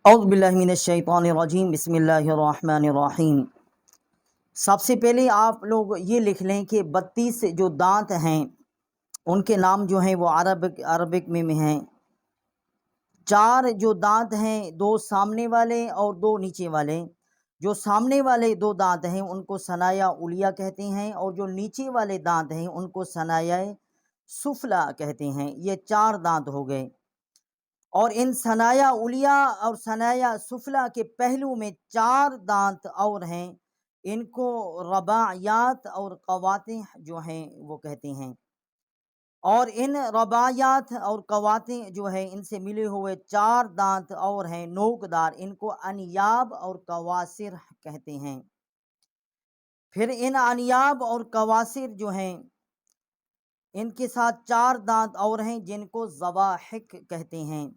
اعوذ باللہ من الشیطان الرجیم، بسم اللہ الرحمن الرحیم۔ سب سے پہلے آپ لوگ یہ لکھ لیں کہ 32 جو دانت ہیں ان کے نام جو ہیں وہ عربک میں ہیں۔ 4 جو دانت ہیں، 2 سامنے والے اور 2 نیچے والے۔ جو سامنے والے 2 دانت ہیں ان کو ثنایا علیہ کہتے ہیں، اور جو نیچے والے دانت ہیں ان کو ثنایا سفلا کہتے ہیں۔ یہ 4 دانت ہو گئے، اور ان ثنایا علیہ اور ثنایا سفلا کے پہلو میں 4 دانت اور ہیں، ان کو رباعیات اور قواطع جو ہیں وہ کہتے ہیں۔ اور ان رباعیات اور قواطع جو ہیں ان سے ملے ہوئے 4 دانت اور ہیں نوکدار، ان کو انیاب اور قواصر کہتے ہیں۔ پھر ان انیاب اور قواصر جو ہیں ان کے ساتھ 4 دانت اور ہیں جن کو زواحق کہتے ہیں۔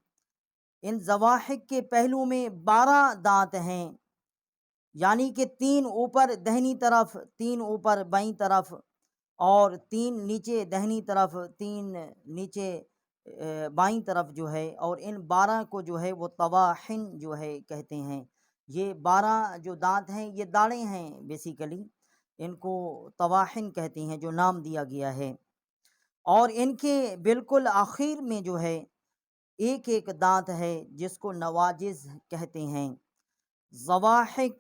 ان زواحق کے پہلو میں 12 دانت ہیں، یعنی کہ 3 اوپر دہنی طرف، 3 اوپر بائیں طرف، اور 3 نیچے دہنی طرف، 3 نیچے بائیں طرف جو ہے، اور ان 12 کو جو ہے وہ طواحن جو ہے کہتے ہیں۔ یہ 12 جو دانت ہیں یہ داڑیں ہیں، بیسیکلی ان کو طواحن کہتے ہیں جو نام دیا گیا ہے۔ اور ان کے بالکل آخر میں جو ہے ایک دانت ہے جس کو نواجز کہتے ہیں۔ زواحق،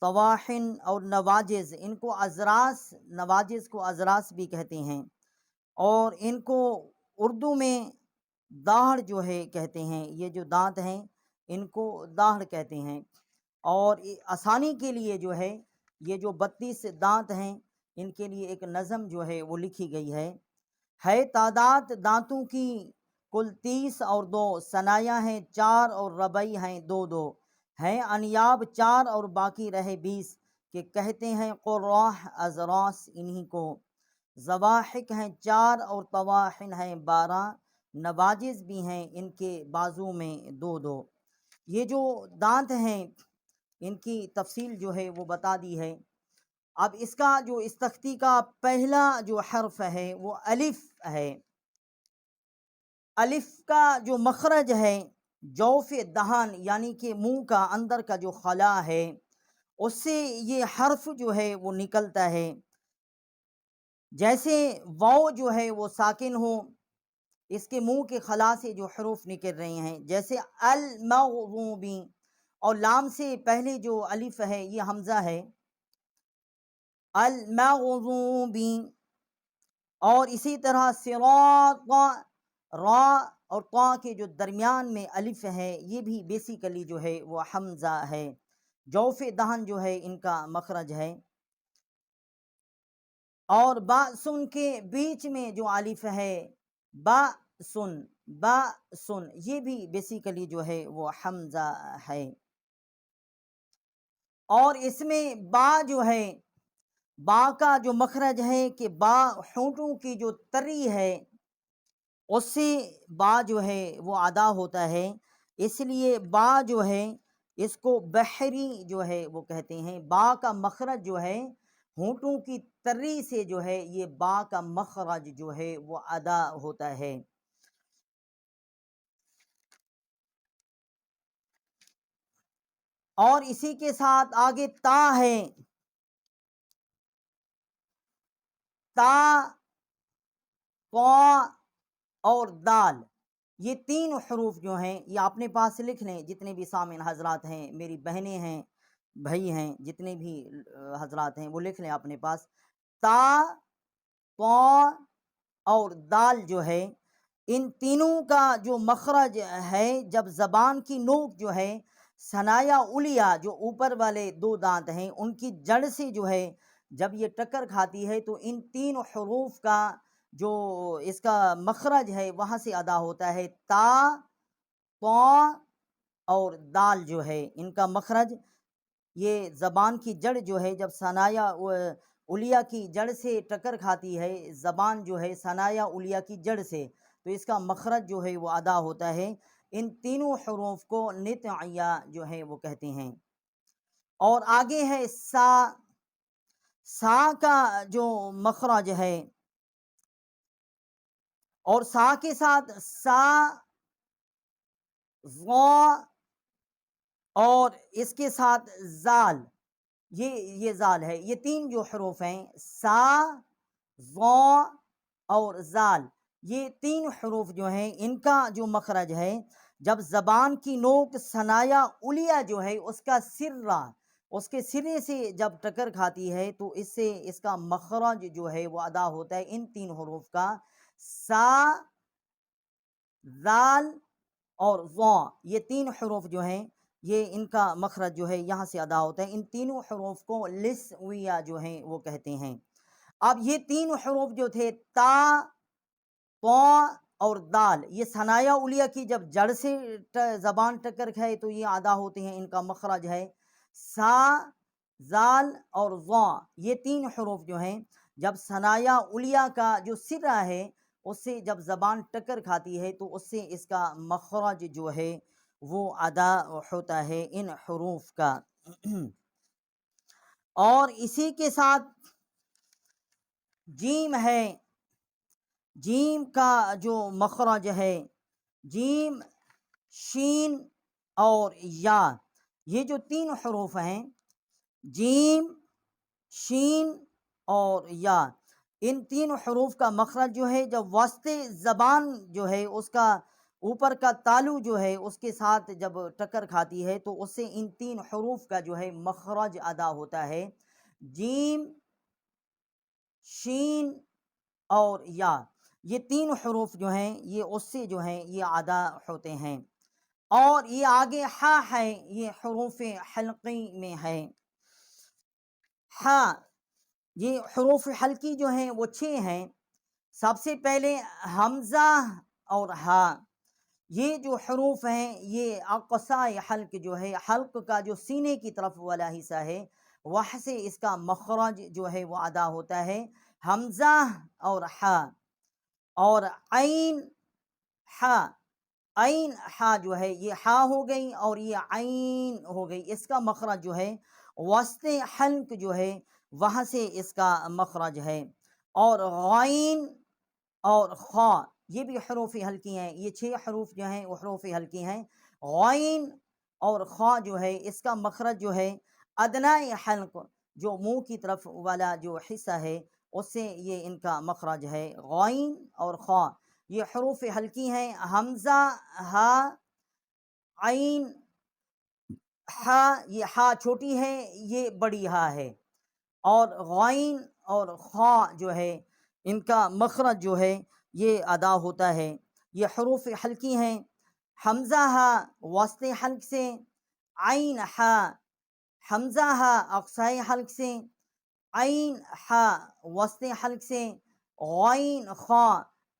طواحن اور نواجز، ان کو ازراس، نواجز کو ازراس بھی کہتے ہیں، اور ان کو اردو میں داڑھ جو ہے کہتے ہیں۔ یہ جو دانت ہیں ان کو داڑھ کہتے ہیں، اور آسانی کے لیے جو ہے یہ جو 32 دانت ہیں ان کے لیے ایک نظم جو ہے وہ لکھی گئی ہے تعداد دانتوں کی کل 30 اور 2 ثنایا ہیں 4 اور ربعی ہیں 2 ہیں انیاب 4 اور باقی رہے 20 کہ کہتے ہیں قراح ازراس انہی کو۔ زواحق ہیں 4 اور طواحن ہیں 12، نواجز بھی ہیں ان کے بازو میں 2۔ یہ جو دانت ہیں ان کی تفصیل جو ہے وہ بتا دی ہے۔ اب اس کا جو اس تختی کا پہلا جو حرف ہے وہ الف ہے۔ الف کا جو مخرج ہے جوف دہان، یعنی کہ منہ کا اندر کا جو خلا ہے اس سے یہ حرف جو ہے وہ نکلتا ہے۔ جیسے واو جو ہے وہ ساکن ہو، اس کے منہ کے خلا سے جو حروف نکل رہے ہیں، جیسے المغضوبی، اور لام سے پہلے جو الف ہے یہ حمزہ ہے، المغضوبی، اور اسی طرح صراط، را اور طا کے جو درمیان میں الف ہے یہ بھی بیسیکلی جو ہے وہ حمزہ ہے۔ جوف دہن جو ہے ان کا مخرج ہے، اور با سن کے بیچ میں جو الف ہے با سن، با سن، یہ بھی بیسیکلی جو ہے وہ حمزہ ہے۔ اور اس میں با جو ہے، با کا جو مخرج ہے کہ با ہونٹوں کی جو تری ہے اس سے با جو ہے وہ ادا ہوتا ہے، اس لیے با جو ہے اس کو بحری جو ہے وہ کہتے ہیں۔ با کا مخرج جو ہے ہونٹوں کی تری سے جو ہے یہ با کا مخرج جو ہے وہ ادا ہوتا ہے۔ اور اسی کے ساتھ آگے تا ہے، تا، قا اور دال، یہ 3 حروف جو ہیں یہ اپنے پاس لکھ لیں۔ جتنے بھی سامعین حضرات ہیں، میری بہنیں ہیں، بھائی ہیں، جتنے بھی حضرات ہیں وہ لکھ لیں اپنے پاس۔ تا، قا اور دال جو ہے ان تینوں کا جو مخرج ہے، جب زبان کی نوک جو ہے ثنایا علیہ جو اوپر والے 2 دانت ہیں ان کی جڑ سے جو ہے جب یہ ٹکر کھاتی ہے تو ان 3 حروف کا جو اس کا مخرج ہے وہاں سے ادا ہوتا ہے۔ تا، قا اور دال جو ہے ان کا مخرج، یہ زبان کی جڑ جو ہے جب ثنایا علیہ کی جڑ سے ٹکر کھاتی ہے، زبان جو ہے ثنایا علیہ کی جڑ سے، تو اس کا مخرج جو ہے وہ ادا ہوتا ہے۔ ان تینوں حروف کو نطعیہ جو ہے وہ کہتے ہیں۔ اور آگے ہے سا، سا کا جو مخرج ہے، اور سا کے ساتھ سا، ظا اور اس کے ساتھ زال، یہ زال ہے، یہ تین جو حروف ہیں سا، ضا اور زال، یہ تین حروف جو ہیں ان کا جو مخرج ہے جب زبان کی نوک ثنایا علیا جو ہے اس کا سرہ، اس کے سرے سے جب ٹکر کھاتی ہے تو اس سے اس کا مخرج جو ہے وہ ادا ہوتا ہے ان تین حروف کا، سا، زال اور ضا، یہ تین حروف جو ہیں یہ ان کا مخرج جو ہے یہاں سے ادا ہوتا ہے، ان تینوں حروف کو لسویہ جو ہیں وہ کہتے ہیں۔ اب یہ تین حروف جو تھے تا، طا اور دال، یہ ثنایا علیہ کی جب جڑ سے زبان ٹکر کھائے تو یہ ادا ہوتے ہیں، ان کا مخرج ہے سا، زال اور ضا، یہ تین حروف جو ہیں جب ثنایا علیہ کا جو سرہ ہے اس سے جب زبان ٹکر کھاتی ہے تو اس سے اس کا مخرج جو ہے وہ ادا ہوتا ہے ان حروف کا۔ اور اسی کے ساتھ جیم ہے، جیم کا جو مخرج ہے، جیم، شین اور یا، یہ جو تین حروف ہیں جیم، شین اور یا، ان تین حروف کا مخرج جو ہے جب وسط زبان جو ہے اس کا اوپر کا تالو جو ہے اس کے ساتھ جب ٹکر کھاتی ہے تو اس سے ان تین حروف کا جو ہے مخرج ادا ہوتا ہے، جیم، شین اور یا، یہ تین حروف جو ہیں یہ اس سے جو ہیں یہ ادا ہوتے ہیں۔ اور یہ آگے ہا ہے، یہ حروف حلقی میں ہے، ہا، یہ حروف حلقی جو ہیں وہ 6 ہیں۔ سب سے پہلے حمزہ اور ہا، یہ جو حروف ہیں یہ اقصائے حلق جو ہے، حلق کا جو سینے کی طرف والا حصہ ہے وہاں سے اس کا مخرج جو ہے وہ ادا ہوتا ہے، حمزہ اور ہا۔ اور عین، ہا، عین ہا جو ہے یہ ہا ہو گئی اور یہ عین ہو گئی، اس کا مخرج جو ہے وسط حلق جو ہے وہاں سے اس کا مخرج ہے۔ اور غین اور خا، یہ بھی حروف حلقی ہیں، یہ 6 حروف جو ہیں وہ حروف حلقی ہیں۔ غین اور خا جو ہے اس کا مخرج جو ہے ادنائے حلق، جو منہ کی طرف والا جو حصہ ہے اس سے یہ ان کا مخرج ہے، غین اور خا، یہ حروف حلقی ہیں۔ حمزہ، ہا، عین، ہا، یہ ہا چھوٹی ہے، یہ بڑی ہا ہے، اور غین اور خا جو ہے ان کا مخرج جو ہے یہ ادا ہوتا ہے، یہ حروف حلقی ہیں۔ حمزہ ہا وسط حلق سے، عین ہا، حمزہ ہا اقصائے حلق سے، عین ہا وسط حلق سے، غین خا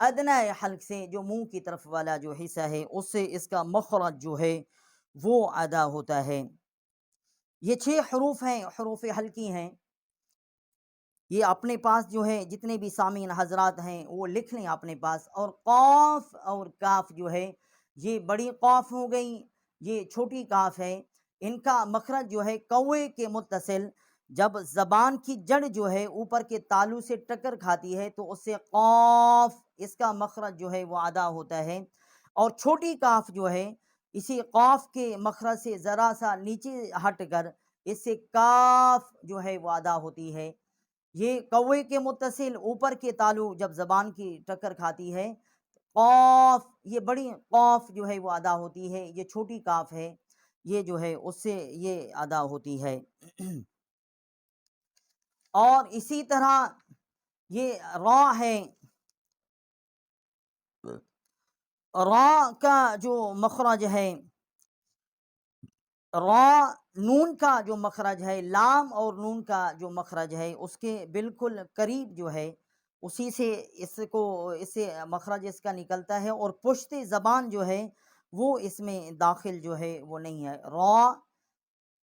ادنائے حلق سے، جو منہ کی طرف والا جو حصہ ہے اس سے اس کا مخرج جو ہے وہ ادا ہوتا ہے۔ یہ 6 حروف ہیں، حروف حلقی ہیں، یہ اپنے پاس جو ہے جتنے بھی سامعین حضرات ہیں وہ لکھ لیں اپنے پاس۔ اور قاف اور کاف جو ہے یہ بڑی قاف ہو گئی، یہ چھوٹی کاف ہے، ان کا مخرج جو ہے کوے کے متصل جب زبان کی جڑ جو ہے اوپر کے تالو سے ٹکر کھاتی ہے تو اس سے قاف، اس کا مخرج جو ہے وہ ادا ہوتا ہے۔ اور چھوٹی کاف جو ہے اسی قاف کے مخرج سے ذرا سا نیچے ہٹ کر اس سے کاف جو ہے وہ ادا ہوتی ہے، یہ کوے کے متصل اوپر کے تالو جب زبان کی ٹکر کھاتی ہے قاف، یہ بڑی قاف جو ہے وہ ادا ہوتی ہے، یہ چھوٹی کاف ہے، یہ جو ہے اس سے یہ ادا ہوتی ہے۔ اور اسی طرح یہ را ہے، را کا جو مخرج ہے، را، نون کا جو مخرج ہے، لام اور نون کا جو مخرج ہے اس کے بالکل قریب جو ہے اسی سے اس سے مخرج اس کا نکلتا ہے، اور پشت زبان جو ہے وہ اس میں داخل جو ہے وہ نہیں ہے۔ را،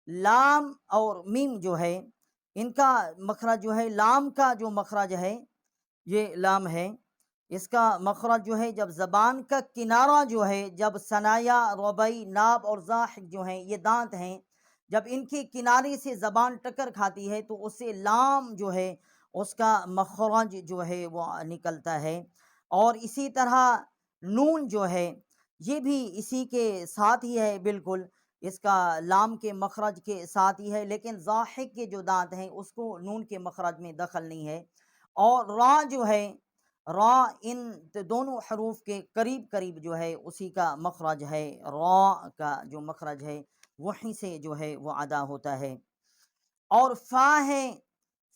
لام اور میم جو ہے ان کا مخرج جو ہے، لام کا جو مخرج ہے یہ لام ہے، اس کا مخرج جو ہے جب زبان کا کنارہ جو ہے، جب ثنایا، ربائی، ناب اور ضاحک جو ہیں یہ دانت ہیں، جب ان کے کنارے سے زبان ٹکر کھاتی ہے تو اس سے لام جو ہے اس کا مخرج جو ہے وہ نکلتا ہے۔ اور اسی طرح نون جو ہے یہ بھی اسی کے ساتھ ہی ہے بالکل، اس کا لام کے مخرج کے ساتھ ہی ہے، لیکن ضاحک کے جو دانت ہیں اس کو نون کے مخرج میں دخل نہیں ہے۔ اور را جو ہے، را ان دونوں حروف کے قریب قریب جو ہے اسی کا مخرج ہے، را کا جو مخرج ہے وہیں سے جو ہے وہ ادا ہوتا ہے۔ اور فا ہے،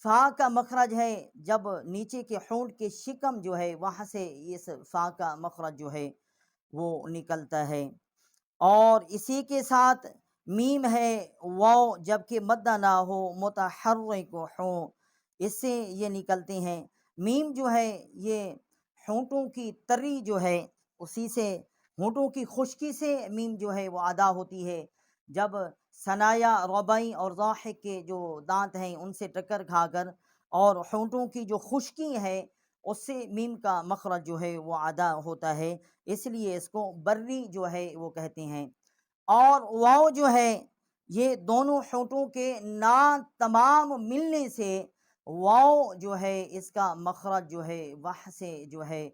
فا کا مخرج ہے جب نیچے کے ہونٹ کے شکم جو ہے وہاں سے اس فا کا مخرج جو ہے وہ نکلتا ہے۔ اور اسی کے ساتھ میم ہے، واو جبکہ مدہ نہ ہو متحرک ہو، اس سے یہ نکلتے ہیں۔ میم جو ہے یہ ہونٹوں کی تری جو ہے اسی سے، ہونٹوں کی خشکی سے میم جو ہے وہ ادا ہوتی ہے۔ جب ثنایا ربائی اور ضاحک کے جو دانت ہیں ان سے ٹکر کھا کر اور ہونٹوں کی جو خشکی ہے اس سے میم کا مخرج جو ہے وہ ادا ہوتا ہے، اس لیے اس کو بری جو ہے وہ کہتے ہیں۔ اور واو جو ہے یہ دونوں ہونٹوں کے نا تمام ملنے سے واو جو ہے اس کا مخرج جو ہے وہاں سے جو ہے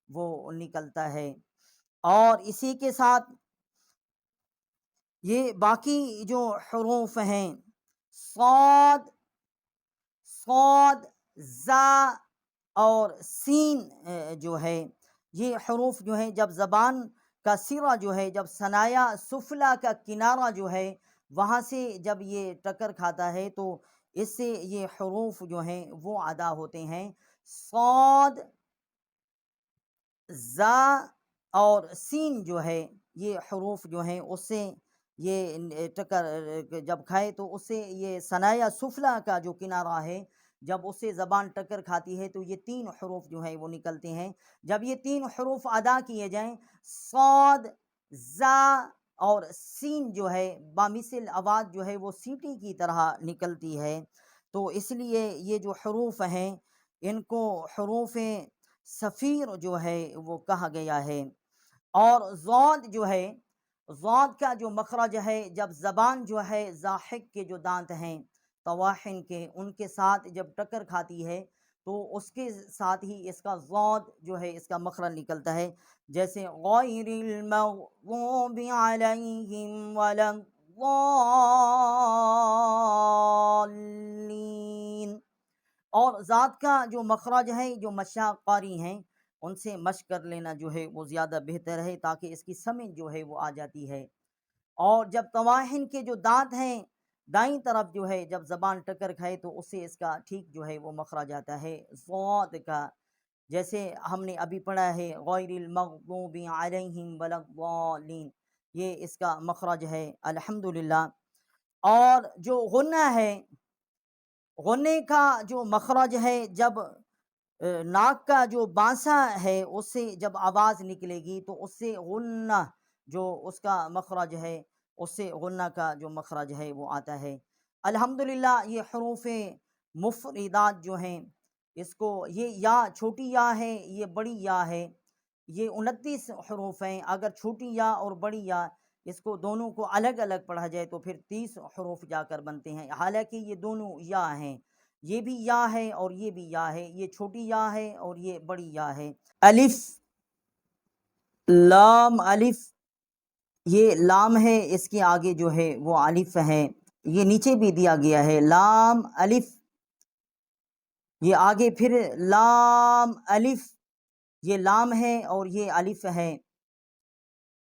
وہ نکلتا ہے۔ اور اسی کے ساتھ یہ باقی جو حروف ہیں، صاد، صاد، زا اور سین جو ہے، یہ حروف جو ہیں جب زبان کا سرہ جو ہے، جب ثنایا سفلا کا کنارہ جو ہے وہاں سے جب یہ ٹکر کھاتا ہے تو اس سے یہ حروف جو ہیں وہ ادا ہوتے ہیں۔ صاد، زا اور سین جو ہے یہ حروف جو ہیں اس سے یہ ٹکر جب کھائے تو اس سے یہ ثنایا سفلا کا جو کنارہ ہے جب اس سے زبان ٹکر کھاتی ہے تو یہ تین حروف جو ہیں وہ نکلتے ہیں۔ جب یہ تین حروف ادا کیے جائیں، صاد، زا اور سین جو ہے بامثل آواز جو ہے وہ سیٹی کی طرح نکلتی ہے، تو اس لیے یہ جو حروف ہیں ان کو حروف صفیر جو ہے وہ کہا گیا ہے۔ اور ضاد جو ہے، ضاد کا جو مخرج ہے جب زبان جو ہے ضاحک کے جو دانت ہیں طواحن کے ان کے ساتھ جب ٹکر کھاتی ہے تو اس کے ساتھ ہی اس کا ضاد جو ہے اس کا مخرج نکلتا ہے، جیسے غیر المغضوب علیہم ولا الضالین۔ اور ذات کا جو مخرج ہے جو مشاق قاری ہیں ان سے مشق کر لینا جو ہے وہ زیادہ بہتر ہے تاکہ اس کی سمجھ جو ہے وہ آ جاتی ہے۔ اور جب طواحن کے جو دانت ہیں دائیں طرف جو ہے جب زبان ٹکر کھائے تو اس سے اس کا ٹھیک جو ہے وہ مخرج آتا ہے ضاد کا، جیسے ہم نے ابھی پڑھا ہے غیر المغضوب علیہم ولا الضالین، یہ اس کا مخرج ہے الحمدللہ۔ اور جو غنہ ہے، غنے کا جو مخرج ہے جب ناک کا جو بانسا ہے اس سے جب آواز نکلے گی تو اس سے غنہ جو اس کا مخرج ہے اس سے غنہ کا جو مخرج ہے وہ آتا ہے۔ الحمدللہ یہ حروف مفردات جو ہیں اس کو، یہ یا چھوٹی یا ہے یہ بڑی یا ہے، یہ 29 حروف ہیں، اگر چھوٹی یا اور بڑی یا اس کو دونوں کو الگ الگ پڑھا جائے تو پھر 30 حروف جا کر بنتے ہیں، حالانکہ یہ دونوں یا ہیں، یہ بھی یا ہے اور یہ بھی یا ہے، یہ چھوٹی یا ہے اور یہ بڑی یا ہے۔ الف، لام، الف، یہ لام ہے اس کے آگے جو ہے وہ الف ہے، یہ نیچے بھی دیا گیا ہے لام الف، یہ آگے پھر لام الف، یہ لام ہے اور یہ الف ہے،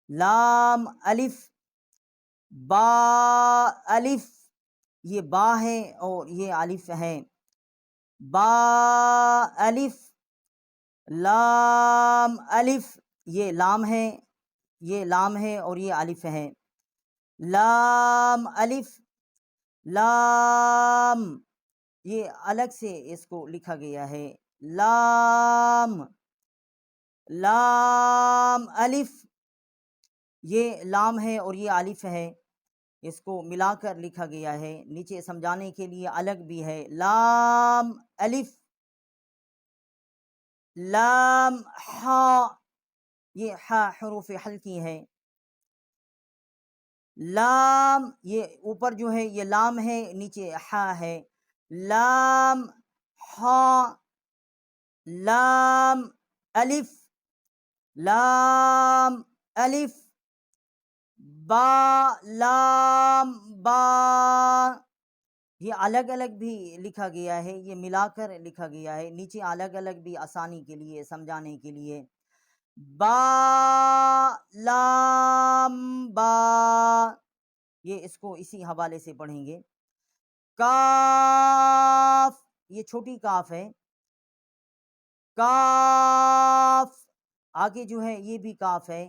لام الف، با الف، یہ با ہے اور یہ الف ہے، با الف، لام الف، یہ لام ہے، یہ لام ہے اور یہ الف ہے، لام الف، لام، یہ الگ سے اس کو لکھا گیا ہے، لام، لام الف، یہ لام ہے اور یہ الف ہے، اس کو ملا کر لکھا گیا ہے، نیچے سمجھانے کے لیے الگ بھی ہے، لام الف، لام ہا، یہ ہا حروف حلقی ہے، لام، یہ اوپر جو ہے یہ لام ہے نیچے ہا ہے، لام ہا، لام الف، لام الف، با لام با، یہ الگ الگ بھی لکھا گیا ہے، یہ ملا کر لکھا گیا ہے، نیچے الگ الگ بھی آسانی کے لیے سمجھانے کے لیے۔ با لام با، یہ اس کو اسی حوالے سے پڑھیں گے۔ کاف، یہ چھوٹی کاف ہے، کاف، آگے جو ہے یہ بھی کاف ہے،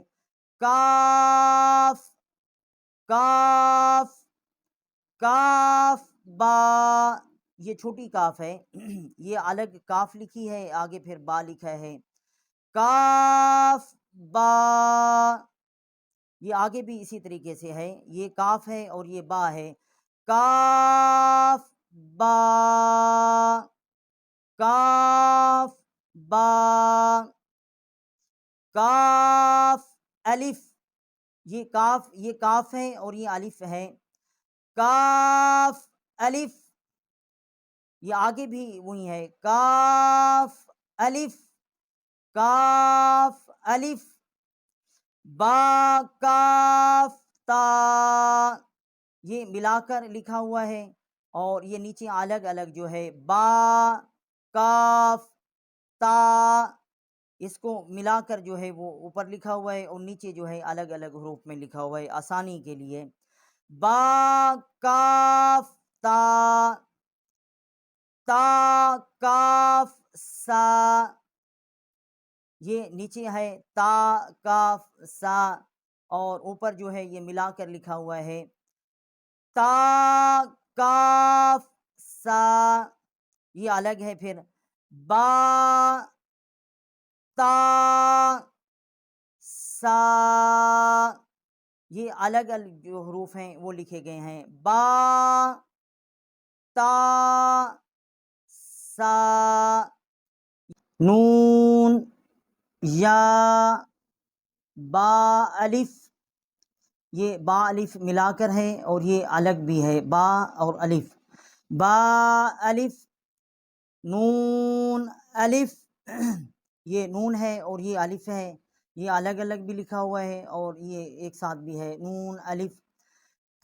کاف کاف کاف با، یہ چھوٹی کاف ہے، یہ الگ کاف لکھی ہے، آگے پھر با لکھا ہے، کاف با، یہ آگے بھی اسی طریقے سے ہے، یہ کاف ہے اور یہ با ہے، کاف با کاف با، کاف الف، یہ کاف ہے اور یہ الف ہے، کاف الف، یہ آگے بھی وہی ہے، کاف الف کاف الف، با کاف تا، یہ ملا کر لکھا ہوا ہے اور یہ نیچے الگ الگ جو ہے، با کاف تا، اس کو ملا کر جو ہے وہ اوپر لکھا ہوا ہے اور نیچے جو ہے الگ الگ حروف میں لکھا ہوا ہے آسانی کے لیے۔ با کاف تا، تا کاف سا، یہ نیچے ہے تا کاف سا اور اوپر جو ہے یہ ملا کر لکھا ہوا ہے، تا کاف سا، یہ الگ ہے، پھر با تا سا، یہ الگ الگ جو حروف ہیں وہ لکھے گئے ہیں، با تا سا، نون یا با الف، یہ با الف ملا کر ہے اور یہ الگ بھی ہے، با اور الف، با الف، نون الف، یہ نون ہے اور یہ الف ہے، یہ الگ الگ بھی لکھا ہوا ہے اور یہ ایک ساتھ بھی ہے، نون الف،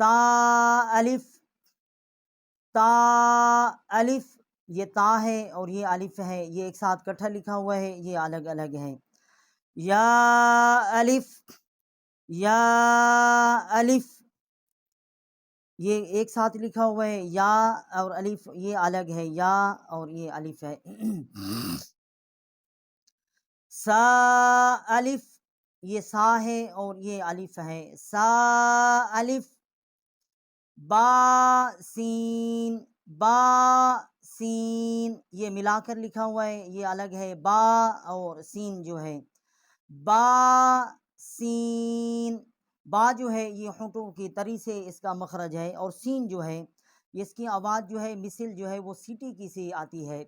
تا الف، تا الف، یہ تا ہے اور یہ الف ہے، یہ ایک ساتھ کٹھا لکھا ہوا ہے، یہ الگ الگ ہے، یا الف، یا الف، یہ ایک ساتھ لکھا ہوا ہے، یا اور الف یہ الگ ہے، یا اور یہ الف ہے، سا الف، یہ سا ہے اور یہ الف ہے، سا الف، با سین، با سین، یہ ملا کر لکھا ہوا ہے، یہ الگ ہے، با اور سین جو ہے، با سین، با جو ہے یہ ہونٹوں کی تری سے اس کا مخرج ہے اور سین جو ہے اس کی آواز جو ہے مثل جو ہے وہ سیٹی کی سی آتی ہے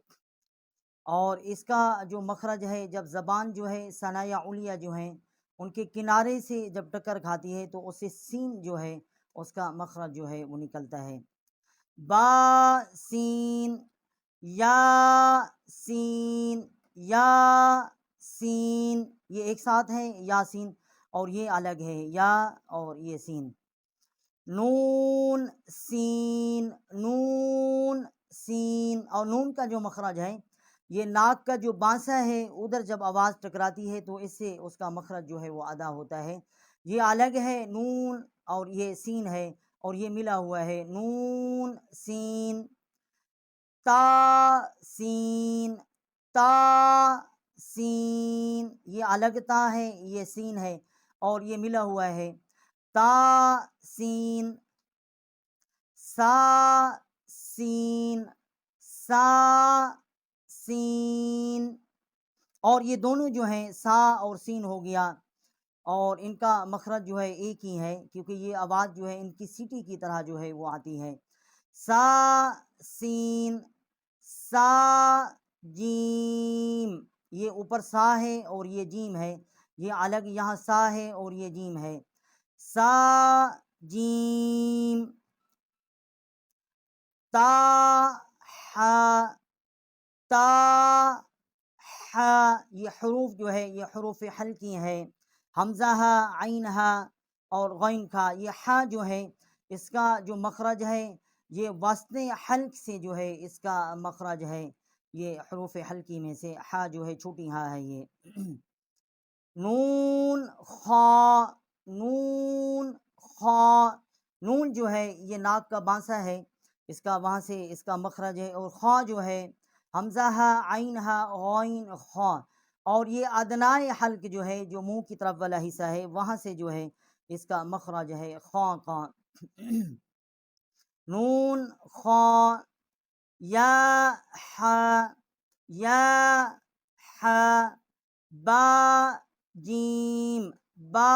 اور اس کا جو مخرج ہے جب زبان جو ہے ثنایا علیہ جو ہیں ان کے کنارے سے جب ٹکر کھاتی ہے تو اس سے سین جو ہے اس کا مخرج جو ہے وہ نکلتا ہے، با سین، یا سین، یا سین، یہ ایک ساتھ ہے، یا سین اور یہ الگ ہے، یا اور یہ سین، نون سین، نون سین، اور نون کا جو مخرج ہے یہ ناک کا جو بانسا ہے ادھر جب آواز ٹکراتی ہے تو اس سے اس کا مخرج جو ہے وہ ادا ہوتا ہے، یہ الگ ہے نون اور یہ سین ہے اور یہ ملا ہوا ہے، نون سین، تا سین، تا سین، یہ الگ تا ہے یہ سین ہے اور یہ ملا ہوا ہے، تا سین، سا سین، سا سین، اور یہ دونوں جو ہیں سا اور سین ہو گیا اور ان کا مخرج جو ہے ایک ہی ہے کیونکہ یہ آواز جو ہے ان کی سیٹی کی طرح جو ہے وہ آتی ہے، سا سین، سا جیم، یہ اوپر سا ہے اور یہ جیم ہے، یہ الگ یہاں سا ہے اور یہ جیم ہے، سا جیم، تا حا، تا حا، یہ حروف جو ہے یہ حروف حلقی ہیں، حمزہ ہا، عین ہا، اور غین کا، یہ ہا جو ہے اس کا جو مخرج ہے یہ وسط حلق سے جو ہے اس کا مخرج ہے، یہ حروف حلقی میں سے ہا جو ہے چھوٹی ہا ہے یہ۔ نون خا، نون خا، نون جو ہے یہ ناک کا بانسا ہے، اس کا وہاں سے اس کا مخرج ہے، اور خا جو ہے حمزہ ہا عین ہا غین خا، اور یہ ادنائے حلق جو ہے جو منہ کی طرف والا حصہ ہے وہاں سے جو ہے اس کا مخرج ہے خا کا۔ نون خا، یا ہا، یا ہا، با جیم، با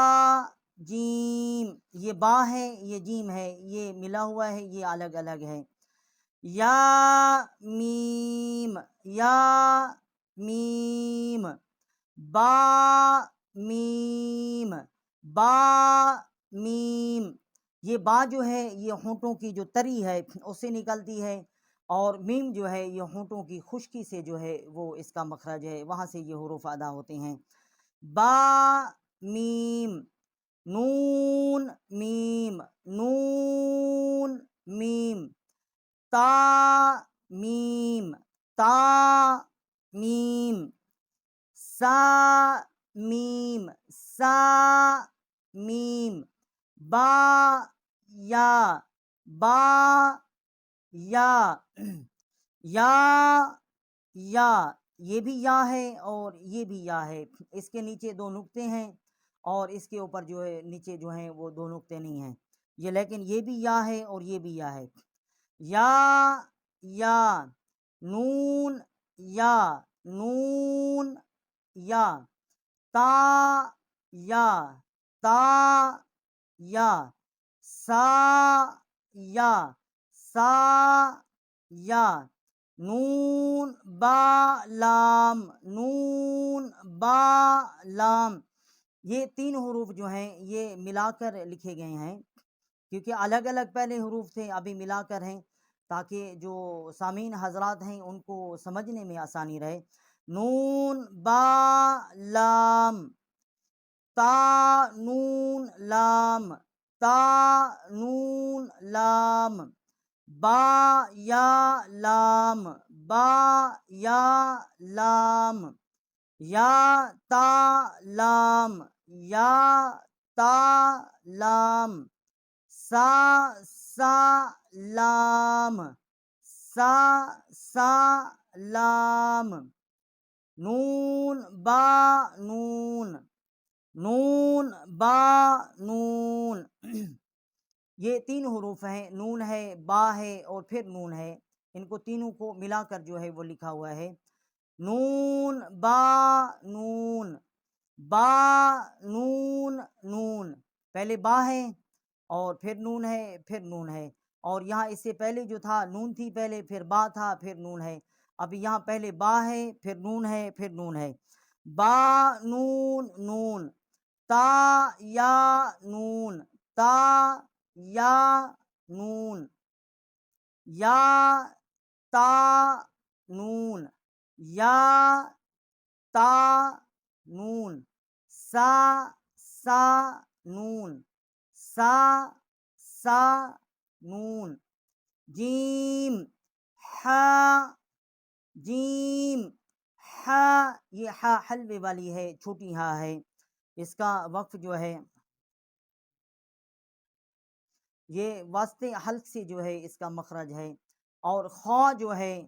جیم، یہ با ہے یہ جیم ہے، یہ ملا ہوا ہے یہ الگ الگ ہے۔ یا میم، یا میم، با میم، با میم، یہ با جو ہے یہ ہونٹوں کی جو تری ہے اس سے نکلتی ہے، اور میم جو ہے یہ ہونٹوں کی خشکی سے جو ہے وہ اس کا مخرج ہے، وہاں سے یہ حروف ادا ہوتے ہیں۔ با میم، نون میم، نون میم، تا میم، تا میم، سا میم، سا میم، با یا، با یا، یا، یا، یہ بھی یا ہے اور یہ بھی یا ہے، اس کے نیچے دو نقطے ہیں اور اس کے اوپر جو ہے نیچے جو ہیں وہ دو نقطے نہیں ہیں یہ، لیکن یہ بھی یا ہے اور یہ بھی یا ہے۔ یا، یا، نون یا، نون یا، تا یا، تا یا، سا یا، سا یا، نون با لام، نون با لام، یہ تین حروف جو ہیں یہ ملا کر لکھے گئے ہیں، کیونکہ الگ الگ پہلے حروف تھے ابھی ملا کر ہیں، تاکہ جو سامعین حضرات ہیں ان کو سمجھنے میں آسانی رہے۔ نون با لام، تا نون لام، تا نون لام، با یا لام، با یا لام، یا تا لام، یا تا لام، سا سا لام، سا سا لام، نون با نون، نون با نون، یہ تین حروف ہیں، نون ہے، با ہے اور پھر نون ہے، ان کو تینوں کو ملا کر جو ہے وہ لکھا ہوا ہے۔ نون با نون، با نون نون، پہلے با ہے اور پھر نون ہے، پھر نون ہے، اور یہاں اس سے پہلے جو تھا نون تھی پہلے، پھر با تھا، پھر نون ہے، اب یہاں پہلے با ہے پھر نون ہے پھر نون ہے۔ با نون نون، تا یا نون، تا یا نون، یا تا نون، یا تا نون، سا سا نون، سا سا نون، جیم ہا، جیم ہا، یہ ہا حلوے والی ہے، چھوٹی ہا ہے، اس کا وقف جو ہے یہ واسطے حلق سے جو ہے اس کا مخرج ہے، اور خا جو ہے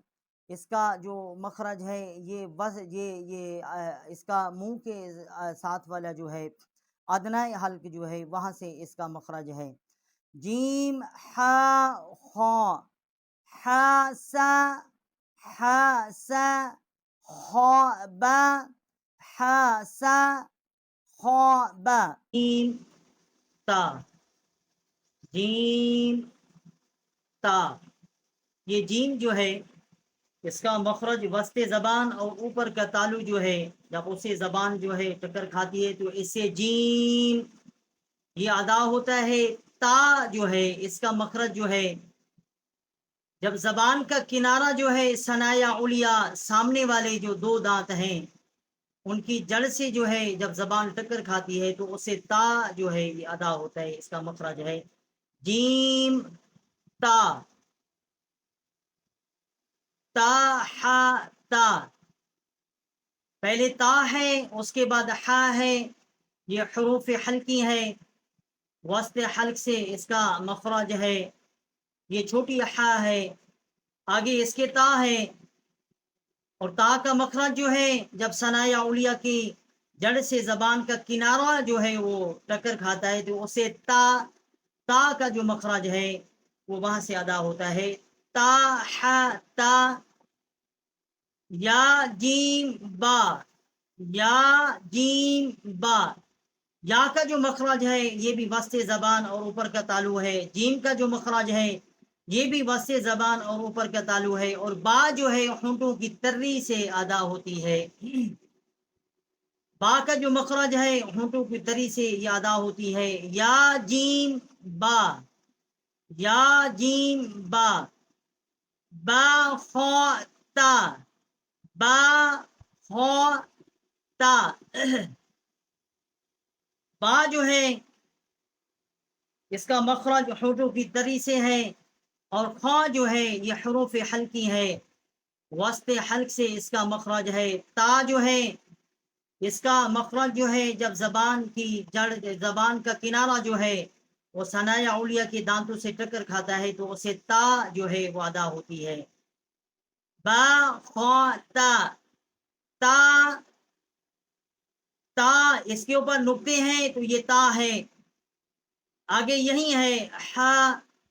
اس کا جو مخرج ہے یہ اس کا منہ کے ساتھ والا جو ہے ادنائے حلق جو ہے وہاں سے اس کا مخرج ہے۔ جیم ہا خا، ہا سا، ہا سا، خا با، ہا سا، خا با، جیم تا، جیم تا، یہ جیم جو ہے اس کا مخرج وسط زبان اور اوپر کا تالو جو ہے جب اسے زبان جو ہے ٹکر کھاتی ہے تو اس سے جیم یہ ادا ہوتا ہے۔ تا جو ہے اس کا مخرج جو ہے جب زبان کا کنارہ جو ہے ثنایا علیا سامنے والے جو دو دانت ہیں ان کی جڑ سے جو ہے جب زبان ٹکر کھاتی ہے تو اسے تا جو ہے یہ ادا ہوتا ہے، اس کا مخرج ہے جیم تا، تا ہا تا، پہلے تا ہے اس کے بعد ہا ہے، یہ حروف حلقی ہے، وسط حلق سے اس کا مخرج ہے، یہ چھوٹی ہا ہے، آگے اس کے تا ہے، اور تا کا مخرج جو ہے جب ثنایا اولیہ کی جڑ سے زبان کا کنارہ جو ہے وہ ٹکر کھاتا ہے تو اسے تا کا جو مخرج ہے وہ وہاں سے ادا ہوتا ہے، تا ہا تا، یا جیم با، یا جیم با، یا کا جو مخرج ہے یہ بھی وسط زبان اور اوپر کا تالو ہے، جیم کا جو مخرج ہے یہ بھی وسط زبان اور اوپر کا تالو ہے، اور با جو ہے ہونٹوں کی تری سے ادا ہوتی ہے، با کا جو مخرج ہے ہونٹوں کی تری سے یہ ادا ہوتی ہے، یا جیم با، یا جیم با، با خا تا، با خا تا، با جو ہے اس کا مخرج حروف کی تری سے ہے، اور خا جو ہے یہ حروف حلقی ہے، وسط حلق سے اس کا مخرج ہے، تا جو ہے اس کا مخرج جو ہے جب زبان کی جڑ زبان کا کنارہ جو ہے وہ ثنایا اولیہ کے دانتوں سے ٹکر کھاتا ہے تو اسے تا جو ہے وہ ادا ہوتی ہے، با خا تا، تا، تا اس کے اوپر نقطے ہیں تو یہ تا ہے، آگے یہی ہے ہا،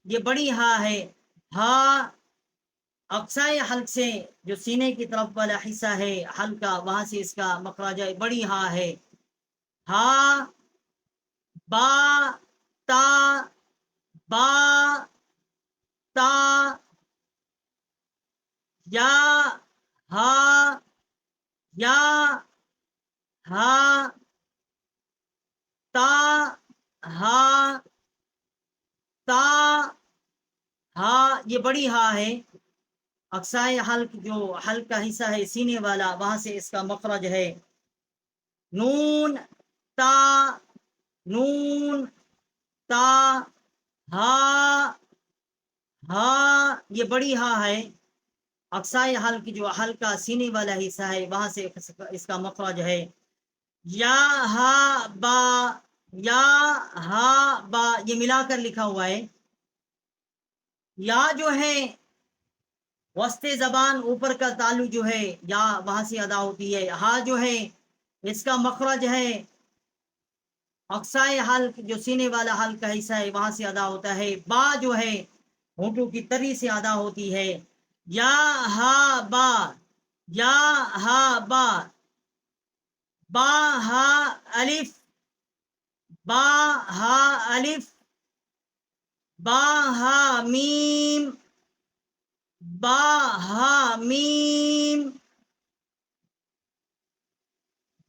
یہ بڑی ہا ہے، ہا اقصائے حلق سے جو سینے کی طرف والا حصہ ہے حلق کا وہاں سے اس کا مخرج ہے، بڑی ہا ہے، ہا، با، تا، با، تا، یا، ہا، یا، ہا، تا، ہا، تا، ہا، یہ بڑی ہا ہے، اقصائے حلق جو حلق کا حصہ ہے سینے والا وہاں سے اس کا مخرج ہے، نون، تا، نون، تا، ہا، ہا، یہ بڑی ہا ہے، اقصائے حلق جو حلق کا سینے والا حصہ ہے وہاں سے اس کا مخرج ہے، یا ہا با، یا ہا با، یہ ملا کر لکھا ہوا ہے، یا جو ہے وسط زبان اوپر کا تالو جو ہے یا وہاں سے ادا ہوتی ہے، ہا جو ہے اس کا مخرج ہے اقصائے حلق جو سینے والا حلق کا حصہ ہے وہاں سے ادا ہوتا ہے، با جو ہے ہونٹوں کی تری سے ادا ہوتی ہے، یا ہا با، یا ہا با، با ہا الف، با ہا الف، با ہا میم، با ہا میم،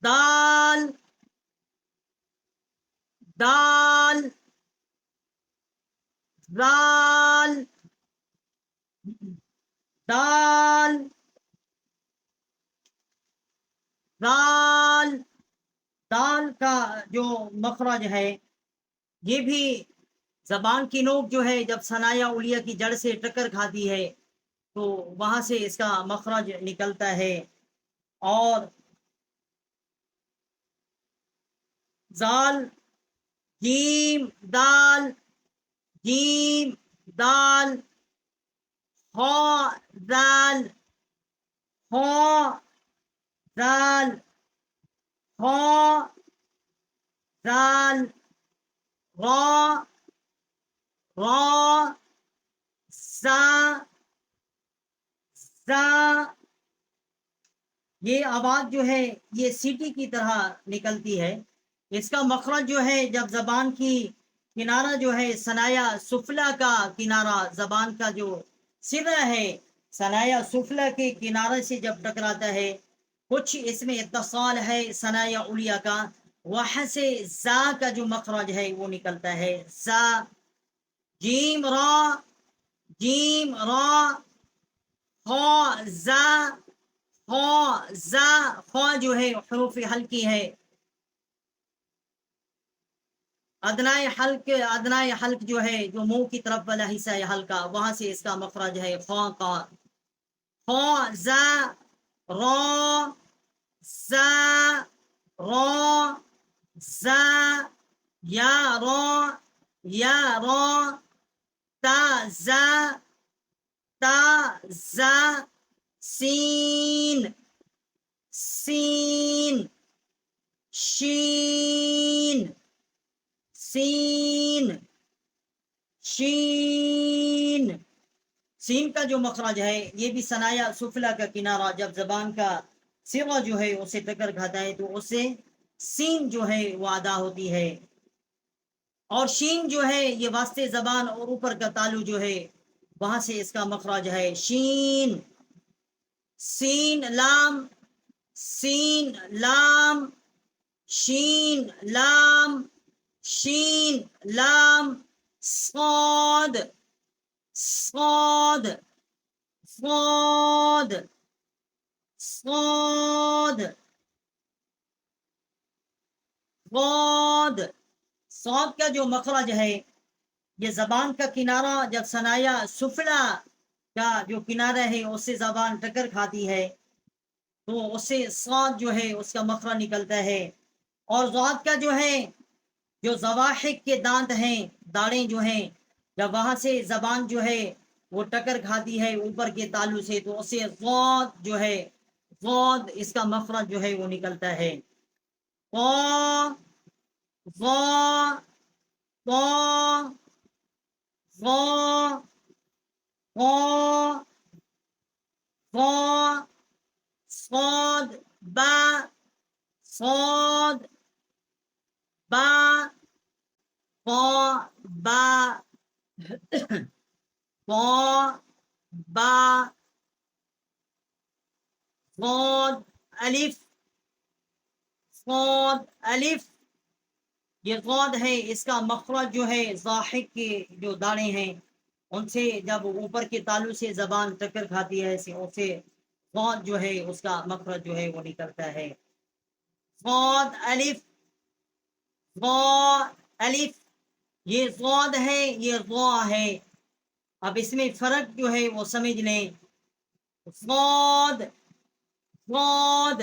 دال، دال، رال، دال، رال، دال کا جو مخرج ہے یہ بھی زبان کی نوک جو ہے جب ثنایا اولیہ کی جڑ سے ٹکر کھاتی ہے تو وہاں سے اس کا مخرج نکلتا ہے، اور زال، جیم دال، جیم دال، خا دال، خا دال، خا دال، را، را، زا، زا، یہ آواز جو ہے یہ سیٹی کی طرح نکلتی ہے، اس کا مخرج جو ہے جب زبان کی کنارہ جو ہے ثنایا سفلا کا کنارہ زبان کا جو سرا ہے ثنایا سفلا کے کنارے سے جب ٹکراتا ہے کچھ اس میں اتصال ہے ثنایا اولیہ کا، وہاں سے زا کا جو مخرج ہے وہ نکلتا ہے، زا، جیم را، جیم را، خا زا، خا زا، خا جو ہے حروف حلقی ہے، ادنائے حلق جو ہے جو منہ کی طرف والا حصہ ہے حلقہ، وہاں سے اس کا مخرج ہے خا کا. خا زا را زا را زا، یا را یا را، تا زا تا زا، سین سین، شین سین شین. سین کا جو مخرج ہے یہ بھی ثنایا سفلا کا کنارہ جب زبان کا سوا جو ہے اسے ٹکر کھاتا ہے تو اس سے سین جو ہے وہ ادا ہوتی ہے. اور شین جو ہے یہ واسطے زبان اور اوپر کا تالو جو ہے وہاں سے اس کا مخرج ہے شین. سین لام سین لام، شین لام شین لام، صاد صاد صاد صاد صاد. صاد کا جو مخرج ہے یہ زبان کا کنارہ جب ثنایا سفلا کا جو کنارہ ہے اس سے زبان ٹکر کھاتی ہے تو اس سے صاد جو ہے اس کا مخرج نکلتا ہے. اور ضاد کا جو ہے جو زواحق کے دانت ہیں، داڑیں جو ہیں، جب وہاں سے زبان جو ہے وہ ٹکر کھاتی ہے اوپر کے تالو سے تو اس سے ضاد جو ہے ضاد اس کا مخرج جو ہے وہ نکلتا ہے. ضا ضا ضا ضا ضا ضا، صاد با صاد با، ضا با ضا با، صاد الف صاد الف. یہ ضاد ہے اس کا مخرج جو ہے ضاحک کے جو دانے ہیں ان سے جب اوپر کے تالو سے زبان ٹکر کھاتی ہے اسے ضاد جو ہے اس کا مخرج جو ہے وہ نکلتا ہے. ضاد الف ضا الف، یہ ضاد ہے یہ ضا ہے. اب اس میں فرق جو ہے وہ سمجھ لیں. ضاد ضاد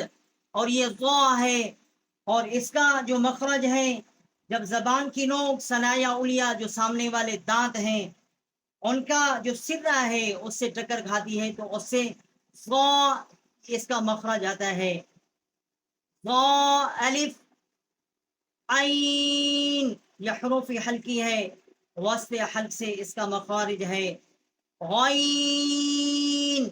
اور یہ ضا ہے، اور اس کا جو مخرج ہے جب زبان کی نوک ثنایا علیا جو سامنے والے دانت ہیں ان کا جو سرہ ہے اس سے ٹکر کھاتی ہے تو اس سے ضا اس کا مخرج آتا ہے. ضا الف عین، یہ حروف حلقی ہے، وسط حلق سے اس کا مخارج ہے. غین،